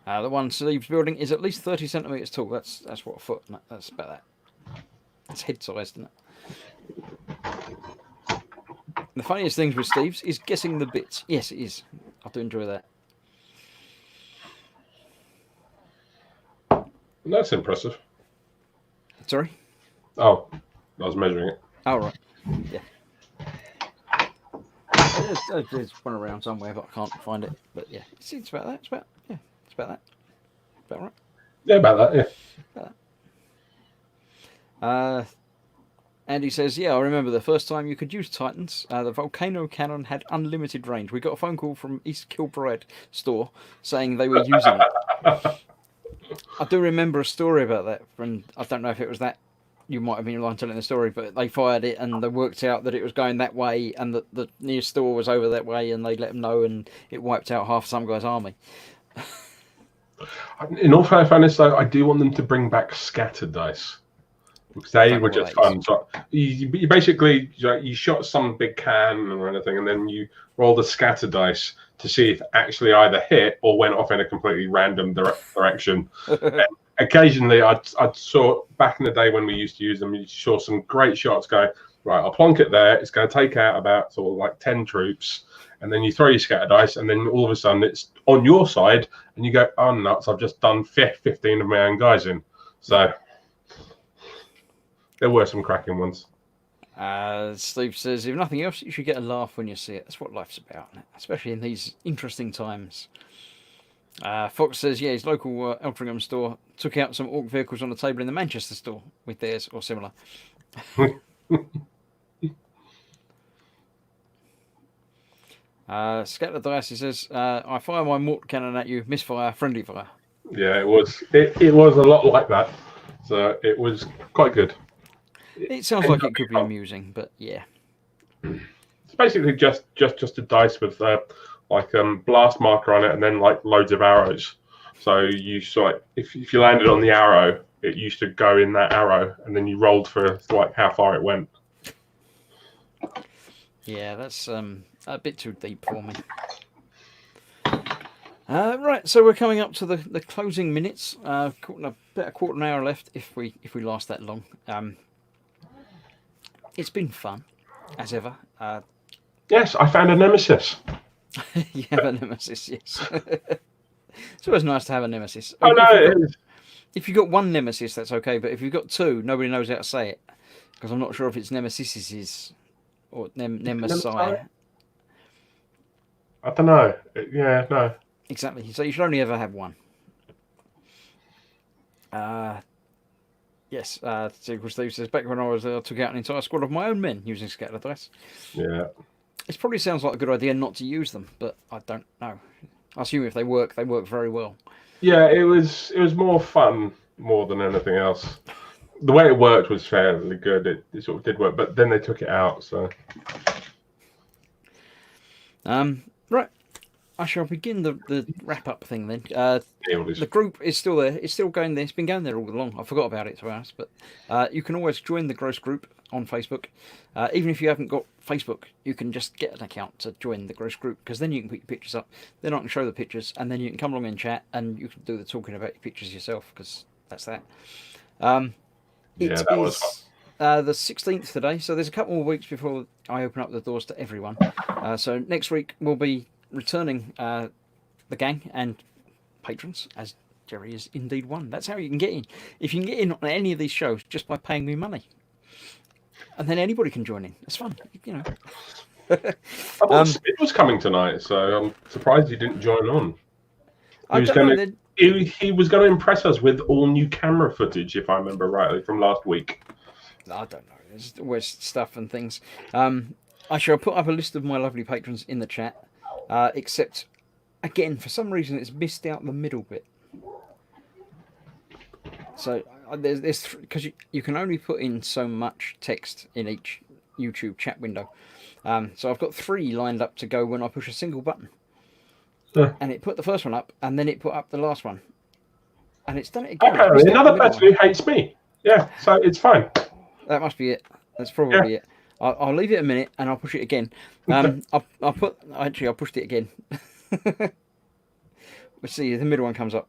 The one Steve's building is at least 30 centimeters tall. That's what a foot. That's about that. It's head sized, isn't it? The funniest things with Steve's is guessing the bits. Yes, it is. I do enjoy that. That's impressive. Sorry? Oh, I was measuring it. Oh, right. Yeah. There's one around somewhere, but I can't find it. But yeah, it's about that. It's about that. About right? Yeah, about that, yeah. About that. Andy says, yeah, I remember the first time you could use Titans. The Volcano Cannon had unlimited range. We got a phone call from East Kilbride store saying they were using it. I do remember a story about that, and I don't know if it was that. You might have been lying telling the story, but they fired it and they worked out that it was going that way and that the nearest store was over that way and they let them know and it wiped out half some guy's army. In all fairness, though, I do want them to bring back scatter dice because they were just fun. So you basically you shot some big can or anything, and then you roll the scatter dice to see if it actually either hit or went off in a completely random direction. Occasionally, I saw back in the day when we used to use them, you saw some great shots going, right, I'll plonk it there. It's going to take out about sort of like 10 troops. And then you throw your scatter dice, and then all of a sudden it's on your side, and you go, oh, nuts, I've just done 15 of my own guys in. So there were some cracking ones. Steve says, if nothing else, you should get a laugh when you see it. That's what life's about, especially in these interesting times. Fox says, yeah, his local Eltringham store took out some Orc vehicles on the table in the Manchester store with theirs or similar. Scatter dice, he says, I fire my mortar cannon at you, misfire, friendly fire. Yeah, it was a lot like that. So it was quite good. It sounds like it could be amusing, but yeah. It's basically just a dice with blast marker on it and then like loads of arrows. So you saw if you landed on the arrow, it used to go in that arrow, and then you rolled for like how far it went. Yeah, that's a bit too deep for me. Right, so we're coming up to the closing minutes. About a quarter of an hour left if we last that long. It's been fun, as ever. Yes, I found a nemesis. You have a nemesis, yes. It's always nice to have a nemesis. Oh no, it is. If you've got one nemesis, that's okay, but if you've got two, nobody knows how to say it. Because I'm not sure if it's nemesises or nemesi. I don't know. Yeah, no. Exactly. So you should only ever have one. Yes. Steve says, back when I took out an entire squad of my own men using scatter dice. Yeah. It probably sounds like a good idea not to use them, but I don't know. I assume if they work very well. Yeah, it was more fun more than anything else. The way it worked was fairly good. It sort of did work, but then they took it out. So. Right. I shall begin the wrap up thing then. The group is still there. It's still going there. It's been going there all along. I forgot about it, to be honest. But you can always join the Gross group on Facebook. Even if you haven't got Facebook, you can just get an account to join the Gross Group, because then you can put your pictures up. Then I can show the pictures, and then you can come along and chat, and you can do the talking about your pictures yourself, because that's that. Yeah, It that was fun. is the 16th today, so there's a couple more weeks before I open up the doors to everyone. So next week we'll be returning the gang and patrons, as Jerry is indeed one. That's how you can get in. If you can get in on any of these shows just by paying me money, and then anybody can join in. It's fun, you know. I thought Smith was coming tonight, so I'm surprised he didn't join on. I don't know. He was going to impress us with all new camera footage, if I remember rightly, from last week. I don't know. There's always stuff and things. I shall put up a list of my lovely patrons in the chat, except, again, for some reason it's missed out the middle bit. So there's because you can only put in so much text in each YouTube chat window. So I've got 3 lined up to go when I push a single button. And it put the first one up, and then it put up the last one. And it's done it again. Okay, another person who hates me. Yeah, so it's fine. That must be it. That's probably it. I'll leave it a minute, and I'll push it again. I'll pushed it again. Let's see, the middle one comes up.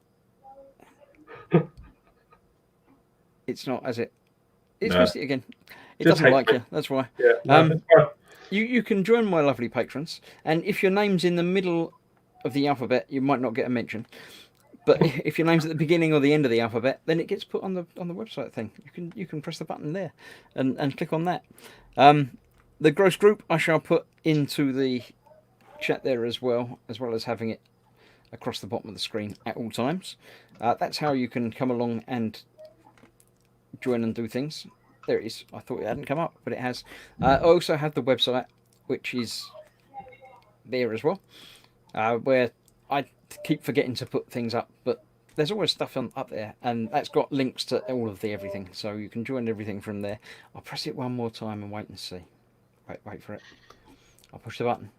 It's not, has it? It's pushed it again. It doesn't like you, that's why. Yeah, you can join my lovely patrons, and if your name's in the middle of the alphabet, you might not get a mention. But if your name's at the beginning or the end of the alphabet, then it gets put on the website thing. You can press the button there and click on that. The Gross Group I shall put into the chat there as well as having it across the bottom of the screen at all times. That's how you can come along and join and do things. There it is. I thought it hadn't come up, but it has. I also have the website, which is there as well, where I keep forgetting to put things up, but there's always stuff up there, and that's got links to all of the everything, so you can join everything from there. I'll press it one more time and wait and see. Wait for it. I'll push the button.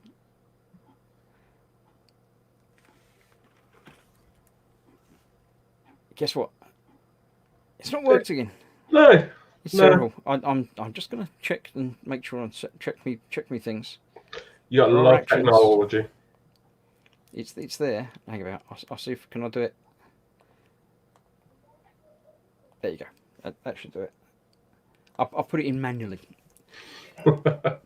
Guess what? It's not worked again. No. It's terrible. I'm just gonna check and make sure I check me things. You got a lot of technology. It's there. Hang about. I'll see if I do it. There you go. That should do it. I'll put it in manually. There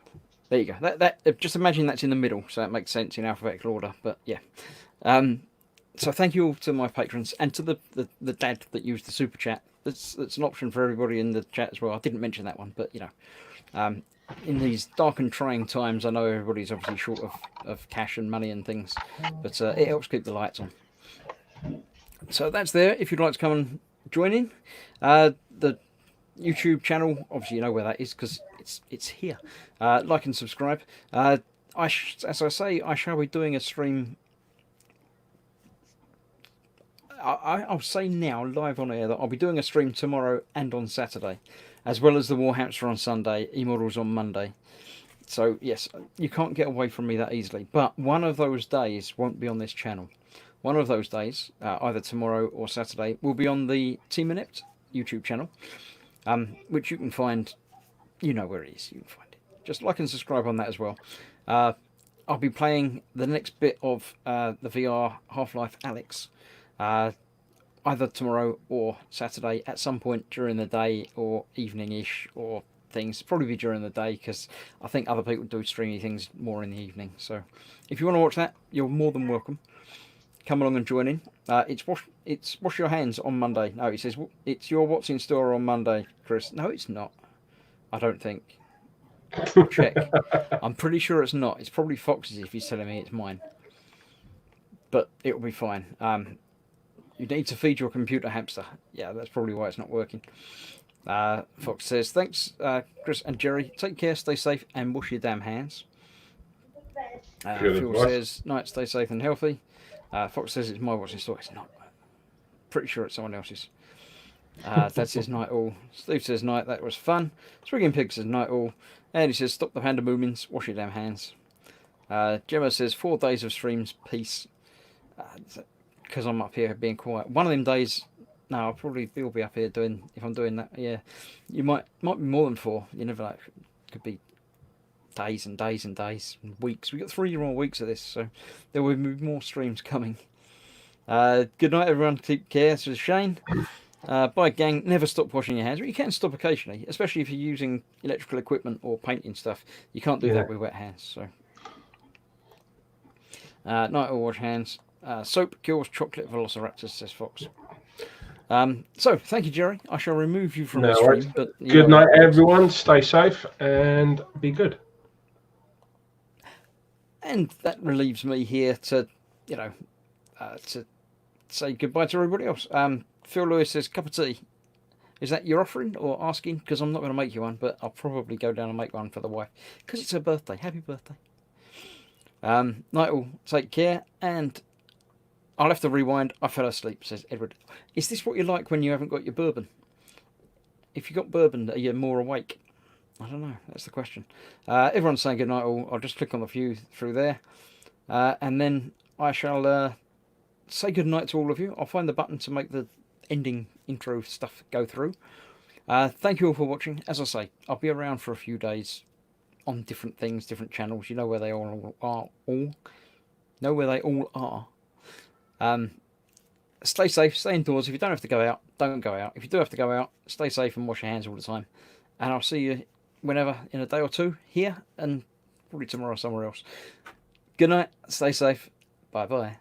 you go. That just imagine that's in the middle, so that makes sense in alphabetical order. But yeah. So thank you all to my patrons and to the dad that used the super chat. That's an option for everybody in the chat as well. I didn't mention that one, but you know, in these dark and trying times, I know everybody's obviously short of cash and money and things, but it helps keep the lights on. So that's there. If you'd like to come and join in, the YouTube channel, obviously you know where that is because it's here. Like and subscribe. As I say, I shall be doing a stream. I'll say now, live on air, that I'll be doing a stream tomorrow and on Saturday, as well as the Warhamster on Sunday, E-Models on Monday. So, yes, you can't get away from me that easily. But one of those days won't be on this channel. One of those days, either tomorrow or Saturday, will be on the Team Inept YouTube channel, which you can find, you know where it is, you can find it. Just like and subscribe on that as well. I'll be playing the next bit of the VR Half-Life Alyx, either tomorrow or Saturday at some point during the day or evening-ish or things. Probably be during the day because I think other people do streamy things more in the evening. So if you want to watch that, you're more than welcome. Come along and join in. It's wash your hands on Monday. No, it says it's your what's in store on Monday, Chris. No, it's not. I don't think. Check. I'm pretty sure it's not. It's probably Fox's if he's telling me it's mine. But it'll be fine. You need to feed your computer hamster. Yeah, that's probably why it's not working. Fox says, thanks, Chris and Jerry. Take care, stay safe, and wash your damn hands. Phil says, night, stay safe and healthy. Fox says it's my watching store. It's not. Pretty sure it's someone else's. That says night all. Steve says night, that was fun. Swigging Pig says night all. And he says, stop the panda movements, wash your damn hands. Gemma says, 4 days of streams, peace. Because I'm up here being quiet. One of them days, no, I'll probably will be up here doing, if I'm doing that, yeah. You might be more than 4. You never know. Could be days and days and days, and weeks. We've got 3 more weeks of this, so there will be more streams coming. Good night, everyone. Take care. This is Shane. Bye, gang. Never stop washing your hands. But you can stop occasionally, especially if you're using electrical equipment or painting stuff. You can't do that with wet hands. So, night all wash hands. Soap kills chocolate velociraptors, says Fox. So, thank you, Jerry. I shall remove you from the stream. But good night, everyone. Stay safe and be good. And that relieves me here to, to say goodbye to everybody else. Phil Lewis says, cup of tea. Is that your offering or asking? Because I'm not going to make you one, but I'll probably go down and make one for the wife. Because it's her birthday. Happy birthday. Night all. Take care. And I'll have to rewind. I fell asleep, says Edward. Is this what you like when you haven't got your bourbon? If you got bourbon, are you more awake? I don't know. That's the question. Everyone's saying good night all. I'll just click on the view through there. And then I shall say good night to all of you. I'll find the button to make the ending intro stuff go through. Thank you all for watching. As I say, I'll be around for a few days on different things, different channels. You know where they all are. Know where they all are. Stay safe, stay indoors. If you don't have to go out, don't go out. If you do have to go out, stay safe and wash your hands all the time. And I'll see you whenever in a day or two here and probably tomorrow somewhere else. Good night, stay safe, bye bye.